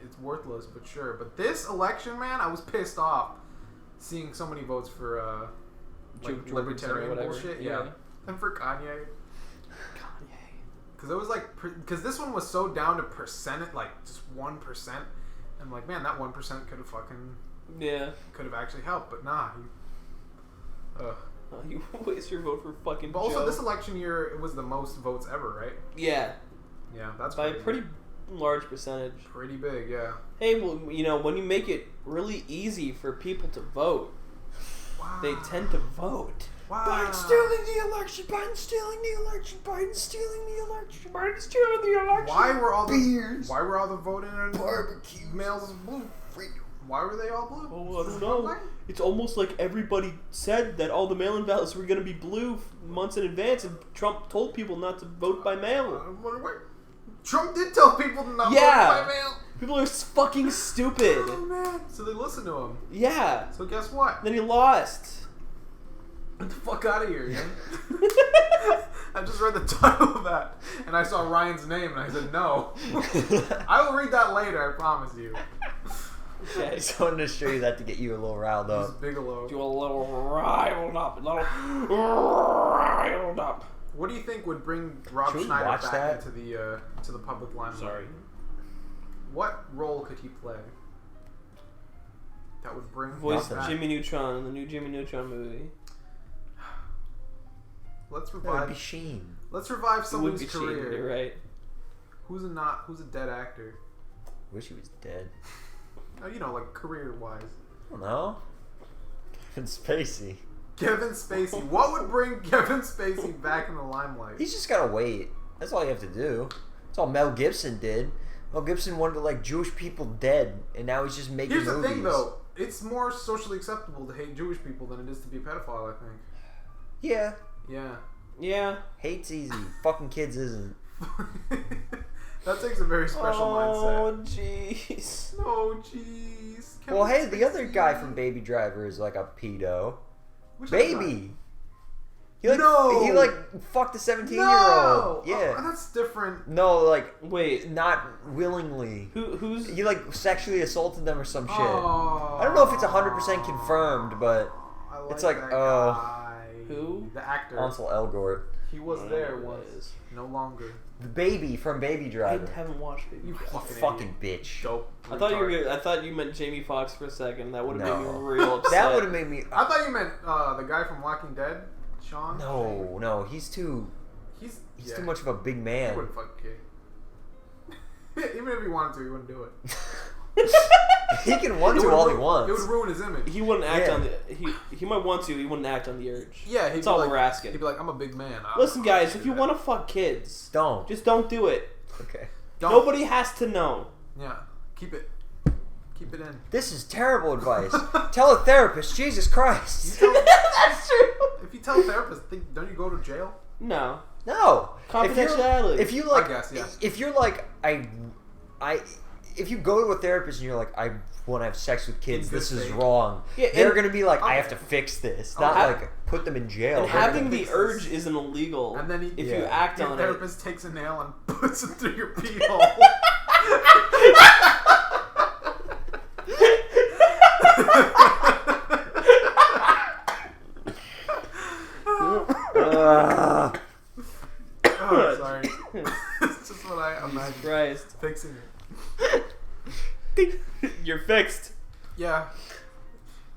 It's worthless, but sure. But this election, man, I was pissed off seeing so many votes for like Jordan libertarian or whatever. bullshit. Yeah. And for Kanye. Because it was like, because this one was so down to percent, like just 1%. And like, man, that 1% could have fucking could have actually helped, but nah. You waste your vote for fucking. But also, Joe. this election year, it was the most votes ever, right? Yeah. Yeah, that's by a pretty large percentage. Pretty big, yeah. Hey, well, you know, when you make it really easy for people to vote, they tend to vote. Wow. Biden's stealing the election. Biden's stealing the election. Biden's stealing the election. Biden's stealing the election. Why were all the beers? Why were all the voting barbecue males blue? Why were they all blue? Oh, I don't know. It's almost like everybody said that all the mail-in ballots were going to be blue months in advance, and Trump told people not to vote by mail. Trump did tell people not to vote by mail. People are fucking stupid. Oh man! So they listened to him. Yeah. So guess what? Then he lost. Get the fuck out of here, man. I just read the title of that, and I saw Ryan's name, and I said no. I will read that later, I promise you. Okay. I just wanted to show you that to get you a little riled up. This Bigelow. You a little riled up. Riled up. What do you think would bring Rob Schneider back into the public limelight? Sorry. What role could he play that would bring voice back? Jimmy Neutron in the new Jimmy Neutron movie? Let's That revive. would be Sheen. Let's revive someone's Sheen, career. you're right. Who's a dead actor? Wish he was dead. Oh, you know, like career-wise. I don't know. Kevin Spacey. Kevin Spacey. What would bring Kevin Spacey back in the limelight? He's just gotta wait. That's all you have to do. That's all Mel Gibson did. Mel Gibson wanted like Jewish people dead, and now he's just making movies. Here's the thing, though. It's more socially acceptable to hate Jewish people than it is to be a pedophile, I think. Yeah. Yeah. Yeah. Hate's easy. Fucking kids isn't. That takes a very special mindset. Oh, jeez. Oh, jeez. Well, hey, the other guy from Baby Driver is like a pedo. Which Baby. He like fucked a 17-year-old. Yeah. Oh, that's different. No, like Wait. not willingly. Who's He like sexually assaulted them or some shit. Oh, I don't know if it's 100% confirmed, but it's like that guy. Who? The actor. Ansel Elgort, He was there once. No longer. the baby from Baby I Driver. haven't watched Baby You Driver. Fucking bitch. Dope. I thought you were Retard. good. I thought you meant Jamie Foxx for a second. That would have made No. me real upset. That would have made me. I thought you meant the guy from Walking Dead, Sean. No, he's too He's too much of a big He man. wouldn't fuck a kid. Even if he wanted to, he wouldn't do it. He can want to all he wants. It would ruin his image. He wouldn't act Yeah. on the. He might want to. He wouldn't act on the urge. Yeah, That's all we're asking. He'd be like, I'm a big man. Listen, guys, if you want to fuck kids, Don't. just don't do it. Okay. Nobody has to know. Yeah, keep it in. This is terrible advice. Tell a therapist. Jesus Christ. That's true. If you tell a therapist, don't you go to jail? No. No. Confidentiality. If you like, I guess, yeah. If you're like, if you go to a therapist and you're like, I want to have sex with kids, In good this is faith. wrong. Yeah, they're and- gonna be like, I Okay. have to fix this, not ha- like put them in jail. And They're having gonna the fix this. urge isn't illegal. And then if Yeah. you act Your on therapist takes a nail and puts it through your pee hole. Oh, sorry. It's just what I it. imagine. Christ. Fixing it. You're fixed. Yeah.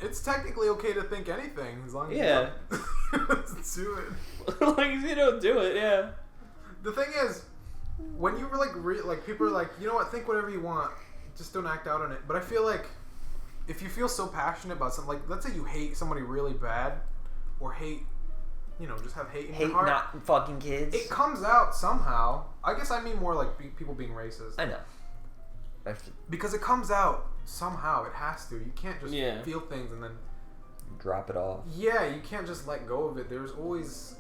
It's technically okay to think anything as long as Yeah. you don't do it. Like if you don't do it, yeah. The thing is, when you were like people are like, you know what, think whatever you want, just don't act out on it. But I feel like if you feel so passionate about something, like let's say you hate somebody really bad, or hate, just have hate in your heart. not fucking kids. It comes out somehow. I guess I mean more like people being racist. I know. Because it comes out somehow. It has to. You can't just Yeah. feel things and then. Drop it off. Yeah, you can't just let go of it. There's always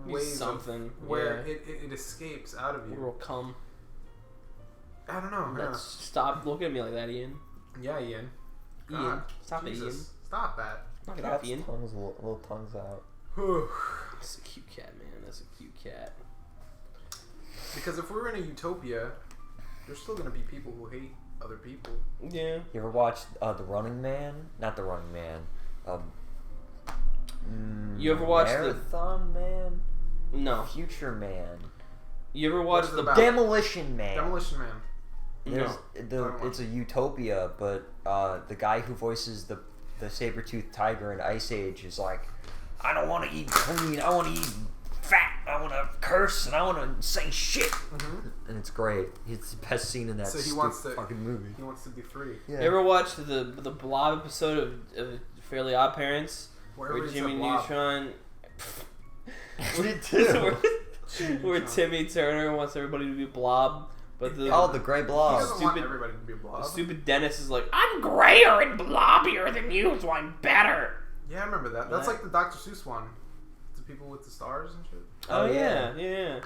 ways something where it escapes out of It you. will come. I don't know. Let's stop looking at me like that, Ian. Yeah, Ian. Ian, God, stop it, Jesus. Ian. Stop that. Knock it off, Cat's Ian. tongues, little tongues out. That's a cute cat, man. That's a cute cat. Because if we're in a utopia, there's still gonna be people who hate other people. Yeah. You ever watched The Running Man? Not The Running Man. You ever watch Marathon Man? No. Future Man. You ever watch What's it the about? Demolition Man. Demolition Man. It's a utopia, but the guy who voices the saber-toothed tiger in Ice Age is like, I don't want to eat clean, I want to eat fat, I want to curse, and I want to say shit. And it's great. It's the best scene in that fucking movie. He wants to be free. Yeah. You ever watch the Blob episode of Fairly Odd Parents? Where Jimmy Neutron... Did too. where Timmy Turner wants everybody to be Blob. But the gray He blob. doesn't want everybody to be a blob. The stupid Dennis is like, I'm grayer and blobbier than you, so I'm better. Yeah, I remember that. That's like the Dr. Seuss one. The people with the stars and shit. Oh yeah.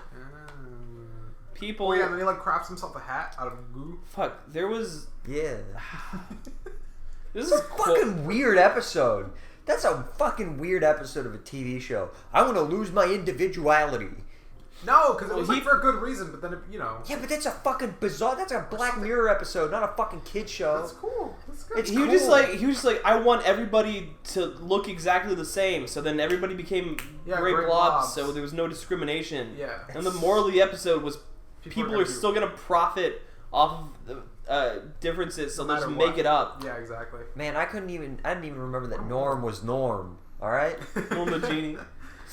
People. Oh yeah, and then he like crafts himself a hat out of goo. Fuck, there was. Yeah. This It's is a fucking weird episode. That's a fucking weird episode of a TV show. I want to lose my individuality. No, because it was like for a good reason, but then, Yeah, but that's a fucking bizarre... That's a Black Mirror episode, not a fucking kid show. That's cool. That's good. It's He was just like, I want everybody to look exactly the same. So then everybody became gray blobs, so there was no discrimination. Yeah. And the moral of the episode was people are still gonna profit off of the differences, so they'll just make it up. Yeah, exactly. Man, I didn't even remember that Norm was Norm. All right? Norm the genie.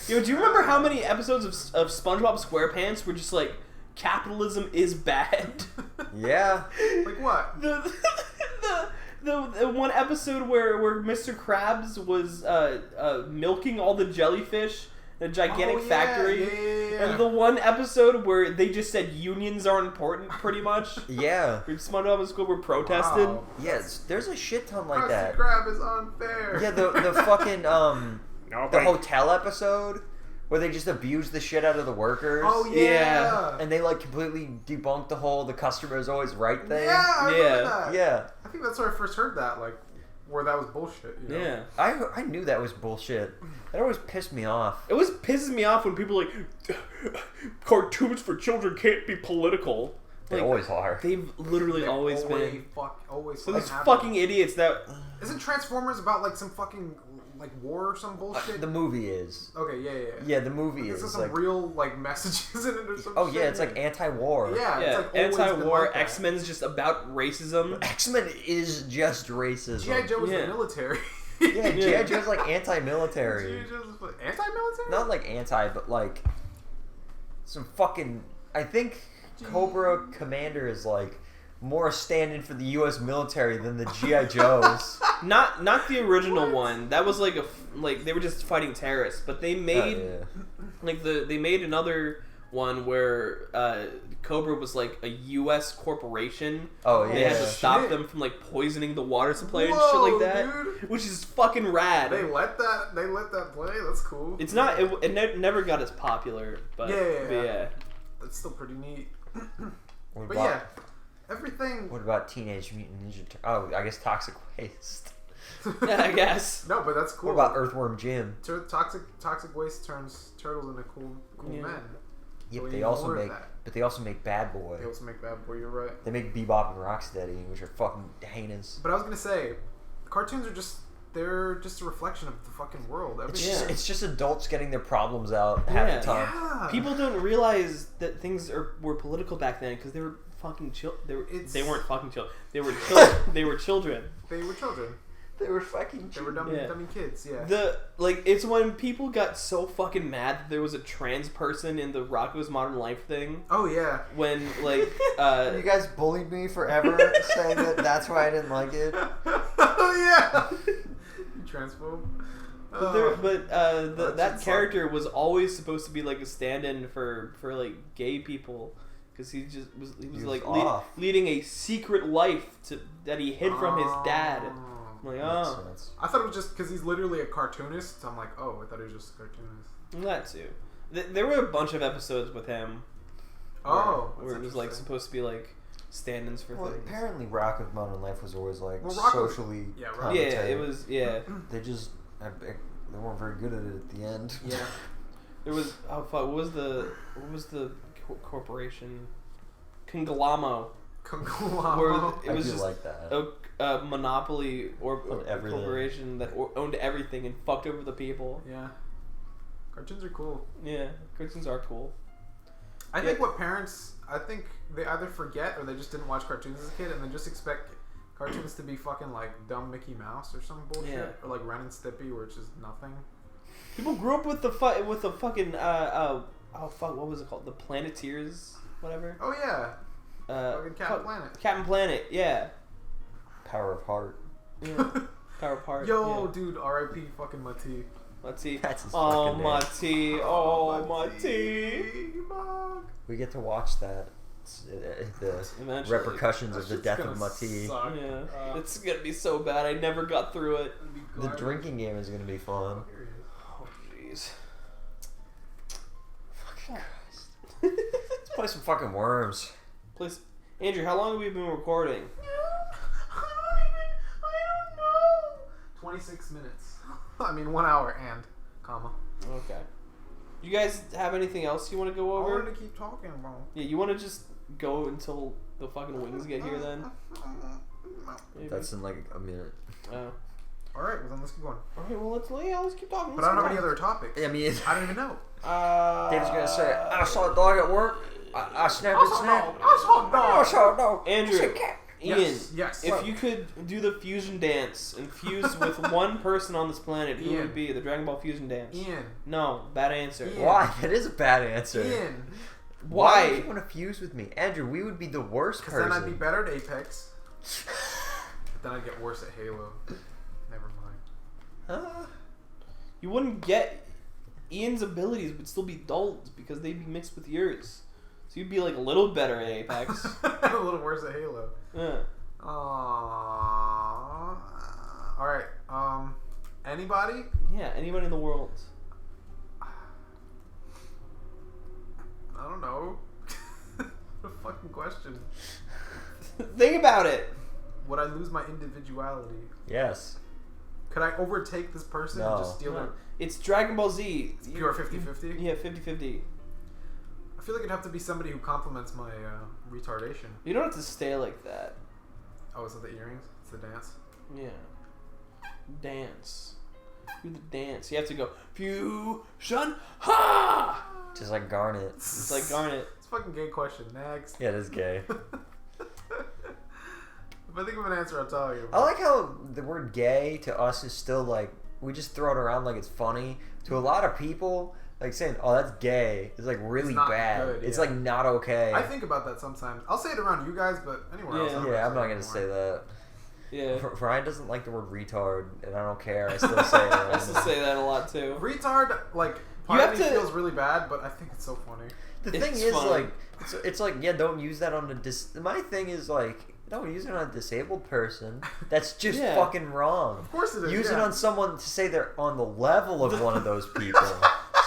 Yo, do you remember how many episodes of SpongeBob SquarePants were just like, capitalism is bad? Yeah. Like what? The one episode where Mr. Krabs was milking all the jellyfish in a gigantic factory. Yeah. And the one episode where they just said unions are important, pretty much. Yeah. Where SpongeBob and Squidward were protested. Wow. Yes, there's a shit ton like Krusty that. Krab is unfair. Yeah, the fucking the hotel episode where they just abuse the shit out of the workers. Oh yeah. And they like completely debunk the customer is always right thing. Yeah, I remember that. Yeah. I think that's where I first heard that, like, where that was bullshit. You know? Yeah. I knew that was bullshit. That always pissed me off. It was pisses me off when people are like, cartoons for children can't be political. They Like, always are. They've literally always been. Always. So these fucking idiots that... Isn't Transformers about like some fucking like war or some bullshit? The movie is. Okay, yeah. Yeah, the movie Is there is some like real like messages in it or something? Oh yeah, it's like anti-war. Yeah, Yeah, it's like always been anti-war, like that. X-Men's just about racism. X-Men is just racism. G.I. Joe was Yeah. the military. Yeah, G.I. Joe's like anti-military. G.I. Joe's anti-military? Not like anti, but like some fucking. I think Cobra Commander is like more standing for the U.S. military than the G.I. Joes. Not the original one. That was like they were just fighting terrorists. But they made they made another one where Cobra was like a U.S. corporation. Oh yeah. They had to stop Shit. them from like poisoning the water supply and Whoa, shit like that, dude. which is fucking rad. They let that play. That's cool. It's not. It never got as popular, but Yeah. That's still pretty neat. What But about, yeah, everything. What about Teenage Mutant Ninja Turtles? Oh, I guess Toxic Waste. Yeah, I guess. No, but that's cool. What about Earthworm Jim? Toxic waste turns turtles into cool Yeah. men. Yep, We they need also more of make, that. but they also make Bad Boy. They also make Bad Boy. You're right. They make Bebop and Rocksteady, which are fucking heinous. But I was gonna say, cartoons are they're just a reflection of the fucking world. It's just adults getting their problems out half the time. Yeah. People don't realize that things were political back then because they were fucking They weren't fucking children. They were children. They were children. They were children. They were fucking. They were dummy kids. Yeah. It's when people got so fucking mad that there was a trans person in the Rocco's Modern Life thing. Oh yeah. When like You guys bullied me forever saying that's why I didn't like it. Oh yeah. Transphobe. That character was always supposed to be like a stand-in for like gay people because he was like leading a secret life that he hid from his dad. I'm like, oh, I thought it was just because he's literally a cartoonist. I'm like, oh, I thought he was just a cartoonist. That too. There were a bunch of episodes with him. Where it was like supposed to be like stand-ins for things. Apparently Rocco's Modern Life was always like socially it was They just they weren't very good at it at the end. Yeah. There was what was the corporation? Conglamo. where it was just like that. a monopoly or On everything. corporation that owned everything and fucked over the people. Yeah. Cartoons are cool. Yeah, cartoons are cool. I think I think they either forget or they just didn't watch cartoons as a kid and they just expect cartoons to be fucking like dumb Mickey Mouse or some bullshit. Yeah. Or like Ren and Stimpy where it's just nothing. People grew up with the fucking oh fuck, what was it called? The Planeteers, whatever. Oh yeah. Fucking Captain Planet. Captain Planet, yeah. Power of Heart. Yeah. Power Part. Yo, yeah. dude, R.I.P. fucking Mati. Let's see. That's his Oh, fucking name. Mati. Oh, Mati. We get to watch that. The Eventually. repercussions of the death of Mati. Yeah. It's gonna be so bad. I never got through it. The drinking game is gonna be fun. Oh, jeez. Fucking Christ. Let's play some fucking worms. Please. Andrew, how long have we been recording? I don't know. 26 minutes. I mean, 1 hour and comma. Okay. You guys have anything else you want to go I over? wanted to keep talking about. Yeah, you want to just go until the fucking wings get here then? Maybe? That's in like a minute. Oh. All right, well then let's keep going. Okay, well let's keep talking. But I don't have any other topics. I mean, I don't even know. Dave's gonna say, I saw a dog at work. I snapped and snapped. I saw a dog. Andrew, Ian, Yes. if you could do the fusion dance and fuse with one person on this planet, who would Ian. it be? The Dragon Ball fusion dance. Ian. No, bad answer. Ian. Why? That is a bad answer. Ian. Why Why? would you want to fuse with me? Andrew, we would be the worst Because person. then I'd be better at Apex. But then I'd get worse at Halo. Never mind. Huh? You wouldn't get Ian's abilities, would still be dulled because they'd be mixed with yours. So you'd be like a little better at Apex. A little worse at Halo. Yeah. Alright. Anybody? Yeah, anybody in the world. I don't know. What a fucking question. Think about it. Would I lose my individuality? Yes. Could I overtake this person and just steal No. their... It's Dragon Ball Z. It's pure 50-50? Yeah, 50-50. I feel like it'd have to be somebody who compliments my retardation. You don't have to stay like that. Oh, is it the earrings? It's the dance? Yeah. Dance. Do the dance. You have to go fusion ha. Just like Garnet. It's like Garnet. It's a fucking gay question. Next. Yeah, it is gay. If I think of an answer, I'll tell you. I like how the word gay to us is still like, we just throw it around like it's funny. To a lot of people, like saying, oh, that's gay, is like really It's not bad. good, It's yeah. like not okay. I think about that sometimes. I'll say it around you guys, but anywhere else. Yeah. Yeah, I'm not going to say that. Yeah. Ryan doesn't like the word retard, and I don't care. I still say it. I used to say that a lot too. Retard, like, part You of have me to- feels really bad, but I think it's so funny. The It's thing is, fun. like, it's like, yeah, don't use that on a my thing is, like, don't use it on a disabled person. That's just Yeah. fucking wrong. Of course it is. Use it yeah. on someone to say they're on the level of one of those people.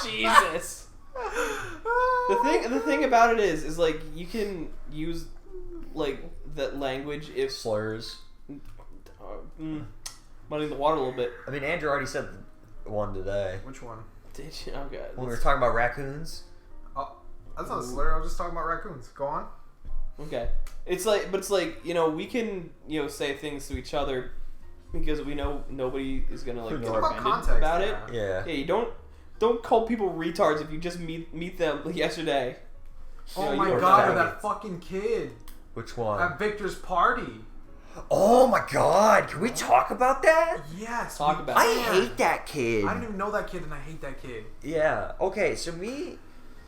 Jesus. The thing about it is like you can use like that language if Slurs. muddying the water a little bit. I mean, Andrew already said one today. Which one? Did you? Okay. When we were talking about raccoons. Oh, that's not a slur. I was just talking about raccoons. Go on. Okay. It's like, but it's like, you know, we can, you know, say things to each other because we know nobody is gonna like It's get about offended context, about it. yeah. Yeah. Yeah, you don't call people retards if you just meet them yesterday. You Oh know, my you god, faggot. or that fucking kid Which one? at Victor's party. Oh my god, can we talk about that? Yes. Talk we about I it. can. hate that kid. I don't even know that kid, and I hate that kid. Yeah. Okay, so me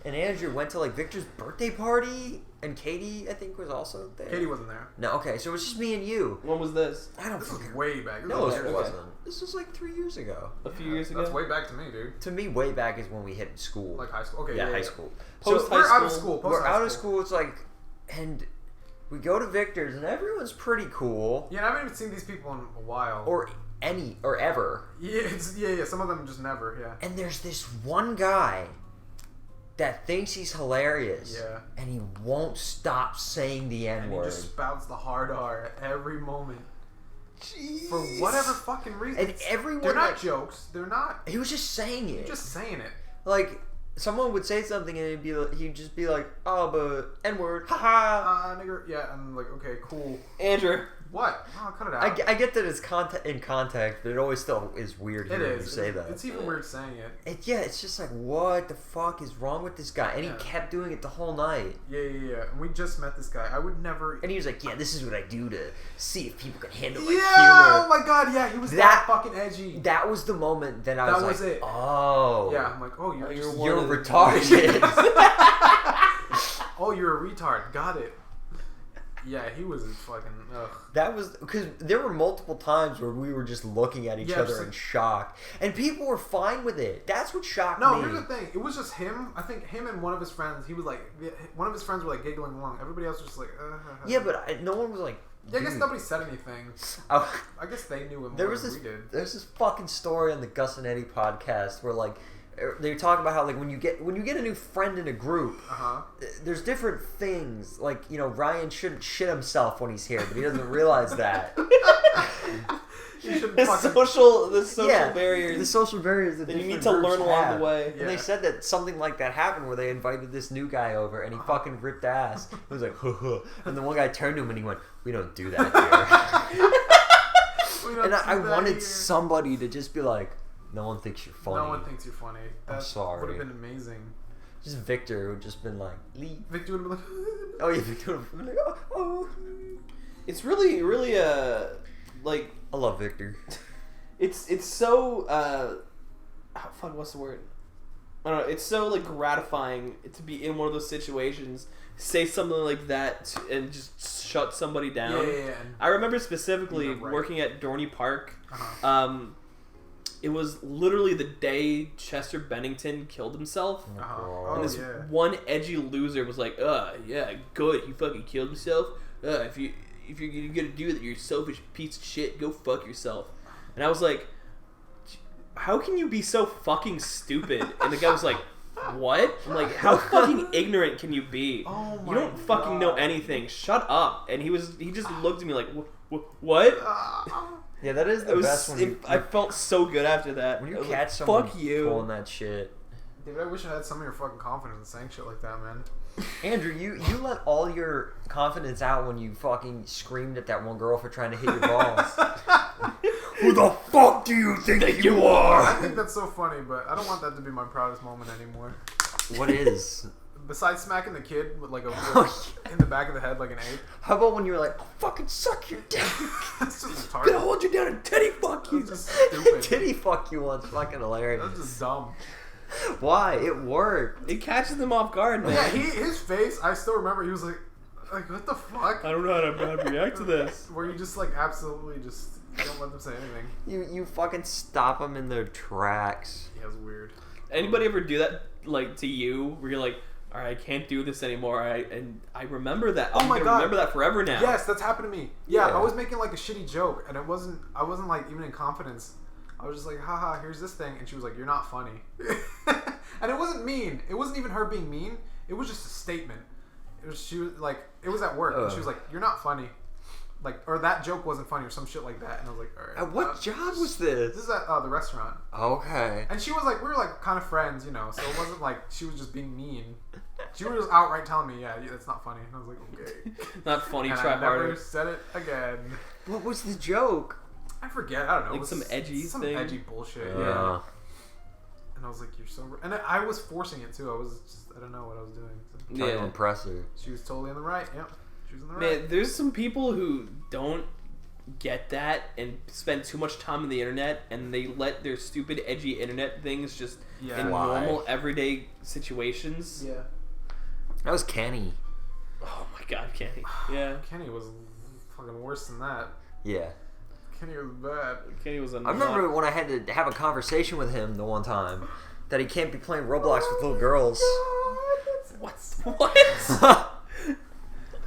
and Andrew went to like Victor's birthday party, and Katie, I think, was also there. Katie wasn't there. No, okay, so it was just me and you. When was this? I don't This was fucking... way back. This No, was it years ago. wasn't. This was like 3 years ago. A few years ago. That's way back to me, dude. To me, way back is when we hit school. Like high school. Okay. yeah, Yeah, high yeah. school. Post So high We're out of school. school. Post we're high out of school. It's like, and we go to Victor's, and everyone's pretty cool. Yeah, I haven't even seen these people in a while. Or ever. yeah, yeah. Some of them just never. Yeah. And there's this one guy that thinks he's hilarious. Yeah. And he won't stop saying the And he N-word. just spouts the hard R at every moment. Jeez. For whatever fucking reason. And everyone... They're not like, jokes. They're not. he was just saying it. You're just saying it. Like, someone would say something and he'd just be like, oh, but N-word, haha. Nigger. Yeah, and I'm like, okay, cool. Andrew. What? Oh, cut it out. I get that it's in context, but it always still is weird hearing you say that. It's even weird saying it. It's just like, what the fuck is wrong with this guy? And he kept doing it the whole night. Yeah. And we just met this guy. I would never... And he was like, yeah, this is what I do to see if people can handle my humor. Oh my god, yeah, he was that fucking edgy. That was the moment that I was like, it. Oh. Yeah, I'm like, oh, you're retarded. Oh, you're a retard. Got it. Yeah, he was fucking... Ugh. That was... Because there were multiple times where we were just looking at each other in shock. And people were fine with it. That's what shocked me. No, here's the thing. It was just him. I think him and one of his friends, he was like... One of his friends were like giggling along. Everybody else was just like... Yeah, but no one was like... Yeah, I guess nobody said anything. I guess they knew him more than we did. There's this fucking story on the Gus and Eddie podcast where like... They're talking about how like when you get a new friend in a group, there's different things. Like, you know, Ryan shouldn't shit himself when he's here, but he doesn't realize that. The social barriers. The social barriers that you need to learn along the way. And they said that something like that happened where they invited this new guy over and he fucking ripped ass. He was like, huh. And the one guy turned to him and he went, "We don't do that here." And I wanted somebody to just be like, "No one thinks you're funny." No one thinks you're funny. I'm sorry. Would have been amazing. Just Victor would just been like, "Leave." Victor would have been like, "Oh yeah, Victor would have been like, oh." It's really like I love Victor. It's so what's the word? I don't know. It's so like gratifying to be in one of those situations, say something like that, and just shut somebody down. Yeah. I remember specifically working at Dorney Park. It was literally the day Chester Bennington killed himself. And this one edgy loser was like, yeah, good, he fucking killed himself. If you're gonna do that, you're a selfish piece of shit, go fuck yourself. And I was like, how can you be so fucking stupid? And the guy was like, what? I'm like, how fucking ignorant can you be? Oh my You don't fucking know anything. Shut up. And he just looked at me like, what? Yeah, that is the best one. I felt so good after that. When you catch someone fuck you pulling that shit. Dude, I wish I had some of your fucking confidence saying shit like that, man. Andrew, you let all your confidence out when you fucking screamed at that one girl for trying to hit your balls. Who the fuck do you think you are? I think that's so funny, but I don't want that to be my proudest moment anymore. What is? Besides smacking the kid with like a in the back of the head like an ape. How about when you were like, I'll fucking suck your dick? That's just retarded. Gonna hold you down and titty fuck you. That's just stupid. Titty fuck you once. Fucking hilarious. That's just dumb. Why? It worked. It catches them off guard, man. Yeah, his face, I still remember, he was like what the fuck? I don't know how to react to this. Where you just like absolutely just don't let them say anything. You fucking stop them in their tracks. Yeah, it's weird. Anybody ever do that like to you where you're like, all right, I can't do this anymore. I remember that. I'm gonna remember that forever now. Yes, that's happened to me. Yeah, I was making like a shitty joke, and I wasn't like even in confidence. I was just like, haha, here's this thing, and she was like, you're not funny. And it wasn't mean. It wasn't even her being mean. It was just a statement. It was at work, and she was like, you're not funny. Like, or that joke wasn't funny, or some shit like that. And I was like, all right. What job was this? This is at the restaurant. Okay. And she was like, we were like kind of friends, you know, so it wasn't like she was just being mean. She was just outright telling me, yeah, that's not funny. And I was like, okay. Not funny, and try I harder. never said it again. What was the joke? I forget. I don't know. Like some edgy some thing? edgy bullshit. Yeah. And I was like, you're so... And I was forcing it, too. I don't know what I was doing. So. Trying to impress her. She was totally in the right. Yep. She was in the right. Man, there's some people who don't get that and spend too much time on the internet, and they let their stupid, edgy internet things just in normal, everyday situations. Yeah. That was Kenny. Oh my god, Kenny. Yeah. Kenny was fucking worse than that. Yeah. Kenny was bad. Kenny was I remember when I had to have a conversation with him the one time that he can't be playing Roblox with little girls. What?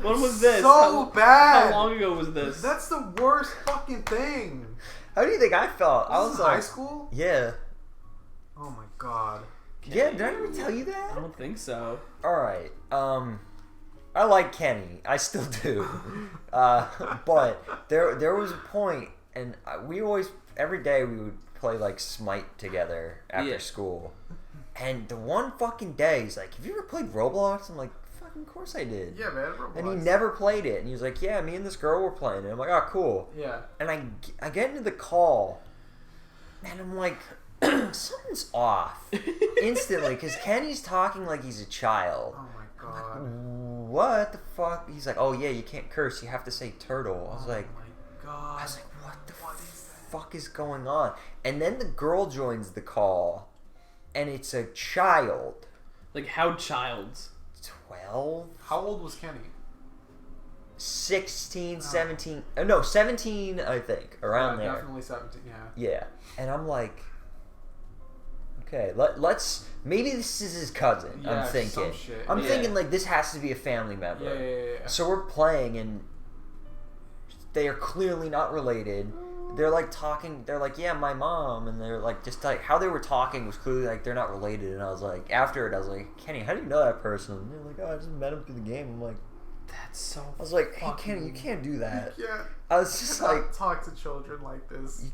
When was this? So bad. How long ago was this? That's the worst fucking thing. How do you think I felt? I was like, high school? Yeah. Oh my god. Yeah, did I ever tell you that? I don't think so. Alright, I like Kenny. I still do. But there was a point, and we always, every day we would play like Smite together after school. And the one fucking day, he's like, have you ever played Roblox? I'm like, fucking of course I did. Yeah, man. Roblox. And he never played it. And he was like, yeah, me and this girl were playing it. I'm like, oh, cool. Yeah. And I get into the call, and I'm like, something's off. Instantly, because Kenny's talking like he's a child. Oh, my God. What the fuck? He's like, oh, yeah, you can't curse. You have to say turtle. I was like, oh, my God. what the fuck is going on? And then the girl joins the call, and it's a child. Like, how childs? 12? How old was Kenny? 16, 17. No, 17, I think. Around there. Definitely 17, yeah. Yeah. And I'm like, okay, let's. Maybe this is his cousin, Yeah, I'm thinking. some shit. I'm Yeah. thinking, like, this has to be a family member. Yeah. So we're playing, and they are clearly not related. They're like talking, they're like, yeah, my mom, and they're like, just like, how they were talking was clearly like they're not related. And I was like, after it, I was like, Kenny, how do you know that person? And they're like, oh, I just met him through the game. I'm like, That's so. I was like, hey, Kenny, you can't do that. Yeah. I was just like, talk to children like this.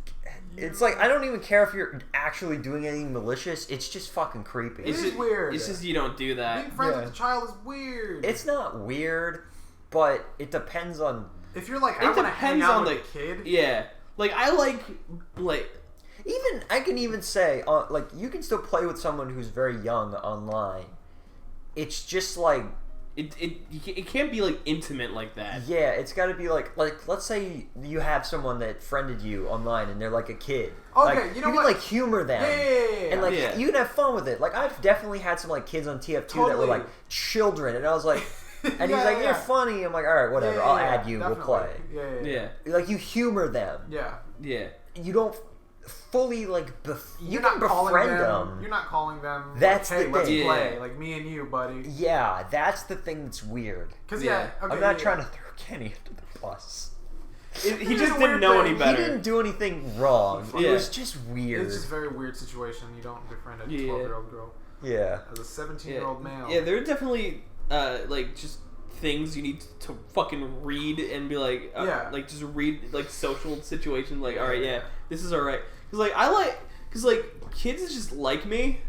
it's like, I don't even care if you're actually doing anything malicious. It's just fucking creepy. It is weird. It's just you don't do that. Being friends with a child is weird. It's not weird, but it depends on. If you're like, It I want to hang depends out on with the a kid. Yeah. Like, I like. Even I can even say, like, you can still play with someone who's very young online. It's just like. It can't be like intimate like that. Yeah, it's got to be like let's say you have someone that friended you online and they're like a kid. Okay, like, you know you what? can like humor them. Yeah. And like Yeah. you can have fun with it. Like I've definitely had some like kids on TF2 that were Totally. like children, and I was like, and he's Yeah, like, you're yeah. funny. I'm like, all right, whatever. Yeah, I'll yeah, add you. definitely. We'll play. Yeah. Like you humor them. Yeah. Yeah. You don't fully like you can calling befriend them. You're not calling them. That's like, hey, the let's thing. play. Yeah. Like me and you, buddy. Yeah, that's the thing that's weird. Because Yeah. okay, I'm not trying to throw Kenny under the bus. He It's just a didn't weird know thing. any better. He didn't do anything wrong. Yeah. It was just weird. It's just a very weird situation. You don't befriend a Yeah. 12-year-old girl Yeah. as a 17-year-old male. Yeah, there are definitely like just things you need to fucking read and be like, Yeah. like just read like social situations. Like, all right, yeah, this is all right. Because like kids just like me.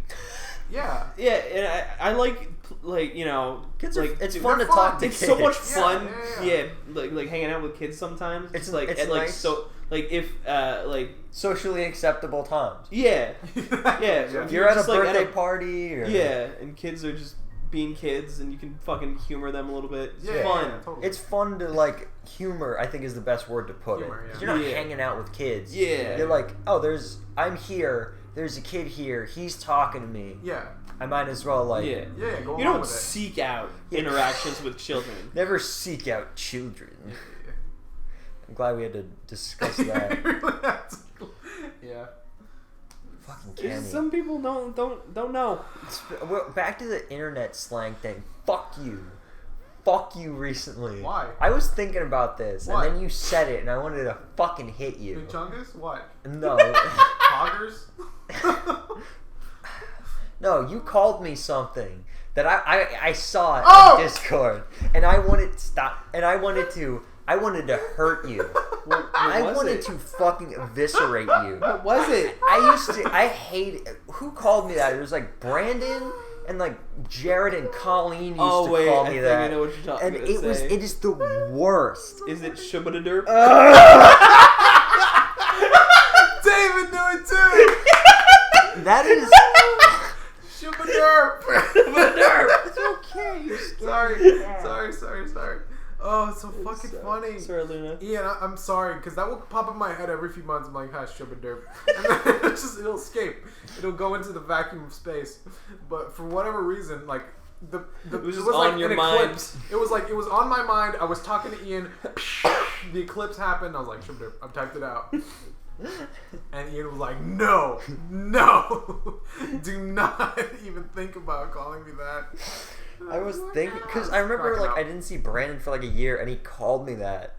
Yeah. Yeah, and I like you know, Kids are, like it's dude, fun to they're talk fun. to it's kids. so much Yeah, fun. yeah. Like hanging out with kids sometimes. It's like it's and, like nice. so like if like Socially acceptable times. yeah. If you're at a just, like, birthday party or Yeah, and kids are just being kids, and you can fucking humor them a little bit. It's Yeah, fun. yeah, totally. it's fun to like humor, I think is the best word to put Humor, it. 'Cause yeah. you're not Yeah. hanging out with kids. Yeah. You're like, oh, I'm here, there's a kid here, he's talking to me. Yeah. I might as well like Yeah. Yeah. Go You along don't with it. seek out Yeah. interactions with children. never seek out children. I'm glad we had to discuss that. Yeah. Fucking Kenny. Some people don't know. Well, back to the internet slang thing. Fuck you. Fuck you recently. Why? I was thinking about this, What? and then you said it, and I wanted to fucking hit you. Big Chungus? What? No. Poggers? No, you called me something that I saw it Oh! on Discord, and I wanted to stop, and I wanted to hurt you. I was wanted it? to fucking eviscerate you. What was it? I hate, who called me that? It was like Brandon and like Jared and Colleen used Oh to wait, call I me think that. I know what you're talking And about. it is the worst. Is it Shubba Derp? David knew it too! That is Shubba derp! it's okay. You're Sorry. Oh, it's so fucking funny. Sorry, Luna. Ian, I'm sorry, because that will pop in my head every few months. I'm like, hi, Shubba derp. And then it'll escape. It'll go into the vacuum of space. But for whatever reason, like, it was just on like your an mind. eclipse. It was on my mind. I was talking to Ian. The eclipse happened. I was like, Shubba derp. I typed it out. And Ian was like, no, do not even think about calling me that. I was thinking, because I remember Cracking like up. I didn't see Brandon for like a year, and he called me that.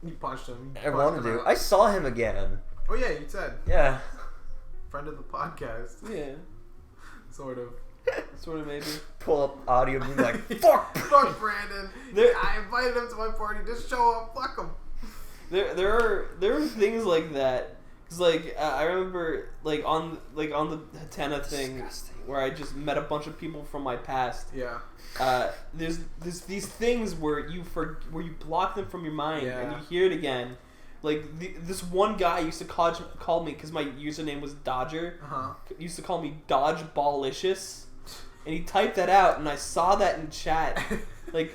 You punched him. I wanted to. I saw him again. Oh yeah, you said Yeah. friend of the podcast, Yeah, sort of. sort of maybe. Pull up audio and be like, fuck. Fuck Brandon. I invited him to my party. Just show up. Fuck him. There are things like that Cause I remember on the Hatena thing where I just met a bunch of people from my past. Yeah. There's these things where you block them from your mind and you hear it again. This one guy used to call me because my username was Dodger. Used to call me Dodgeballicious, and he typed that out, and I saw that in chat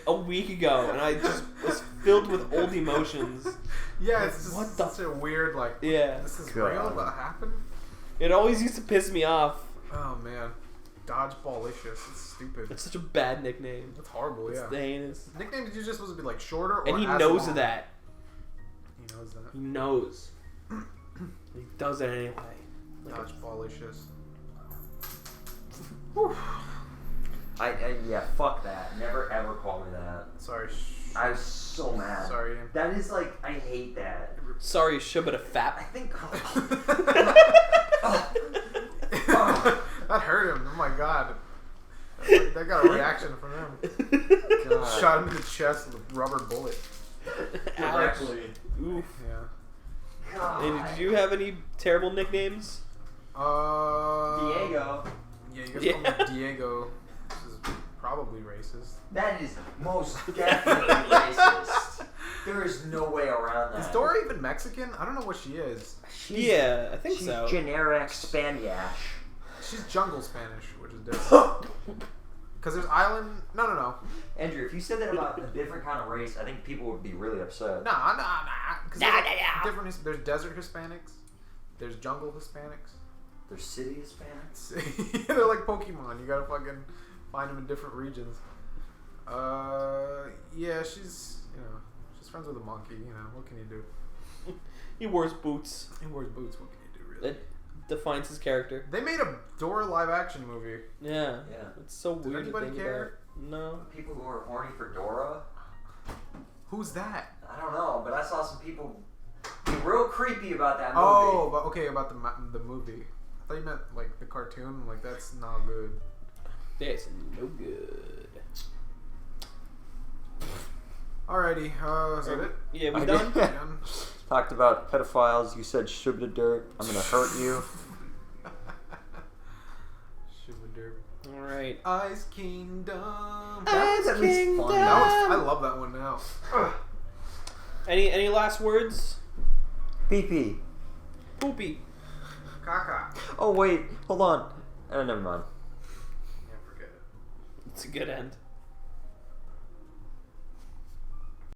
a week ago, and I just was filled with old emotions. Yeah, it's just such a weird this is real that happened. It always used to piss me off. Oh man, Dodgeballicious. It's stupid. It's such a bad nickname. It's horrible. It's heinous. Nickname did you just supposed to be shorter or and he as knows long? that. He knows that. He knows. He does it anyway. Dodgeballicious. Yeah, fuck that. Never ever call me that. Sorry. I was so mad. Sorry. That is I hate that. Sorry, Shubba fat. I think. That hurt him. Oh my god. That got a reaction from him. God. Shot him in the chest with a rubber bullet. Directly. Oof. Yeah. God. And did you have any terrible nicknames? Diego. Yeah, you guys call me Diego. This is probably racist. That is most definitely racist. There is no way around that. Is Dora even Mexican? I don't know what she is. I think she's so. Generic Spanish. She's jungle Spanish, which is different. Because there's island... No. Andrew, if you said that about a different kind of race, I think people would be really upset. Nah. Different. There's desert Hispanics. There's jungle Hispanics. There's city Hispanics. They're like Pokemon. You gotta fucking find them in different regions. Yeah, she's friends with a monkey. What can you do? He wears boots. He wears boots. What can you do, really? That defines his character. They made a Dora live action movie. Yeah. It's so Did weird to anybody think care? about. No. People who are horny for Dora? Who's that? I don't know, but I saw some people be real creepy about that movie. Oh, but okay, about the movie. I thought you meant the cartoon. That's not good. That's no good. Alrighty, is that it? Yeah, we done? Done? Talked about pedophiles. You said Shubba Derp. I'm gonna hurt you. Alright. Ice Kingdom. Ice Kingdom. I love that one now. Any last words? Pee-pee. Poopy. Caca. Oh wait, hold on. Never mind. Yeah, forget it. It's a good end.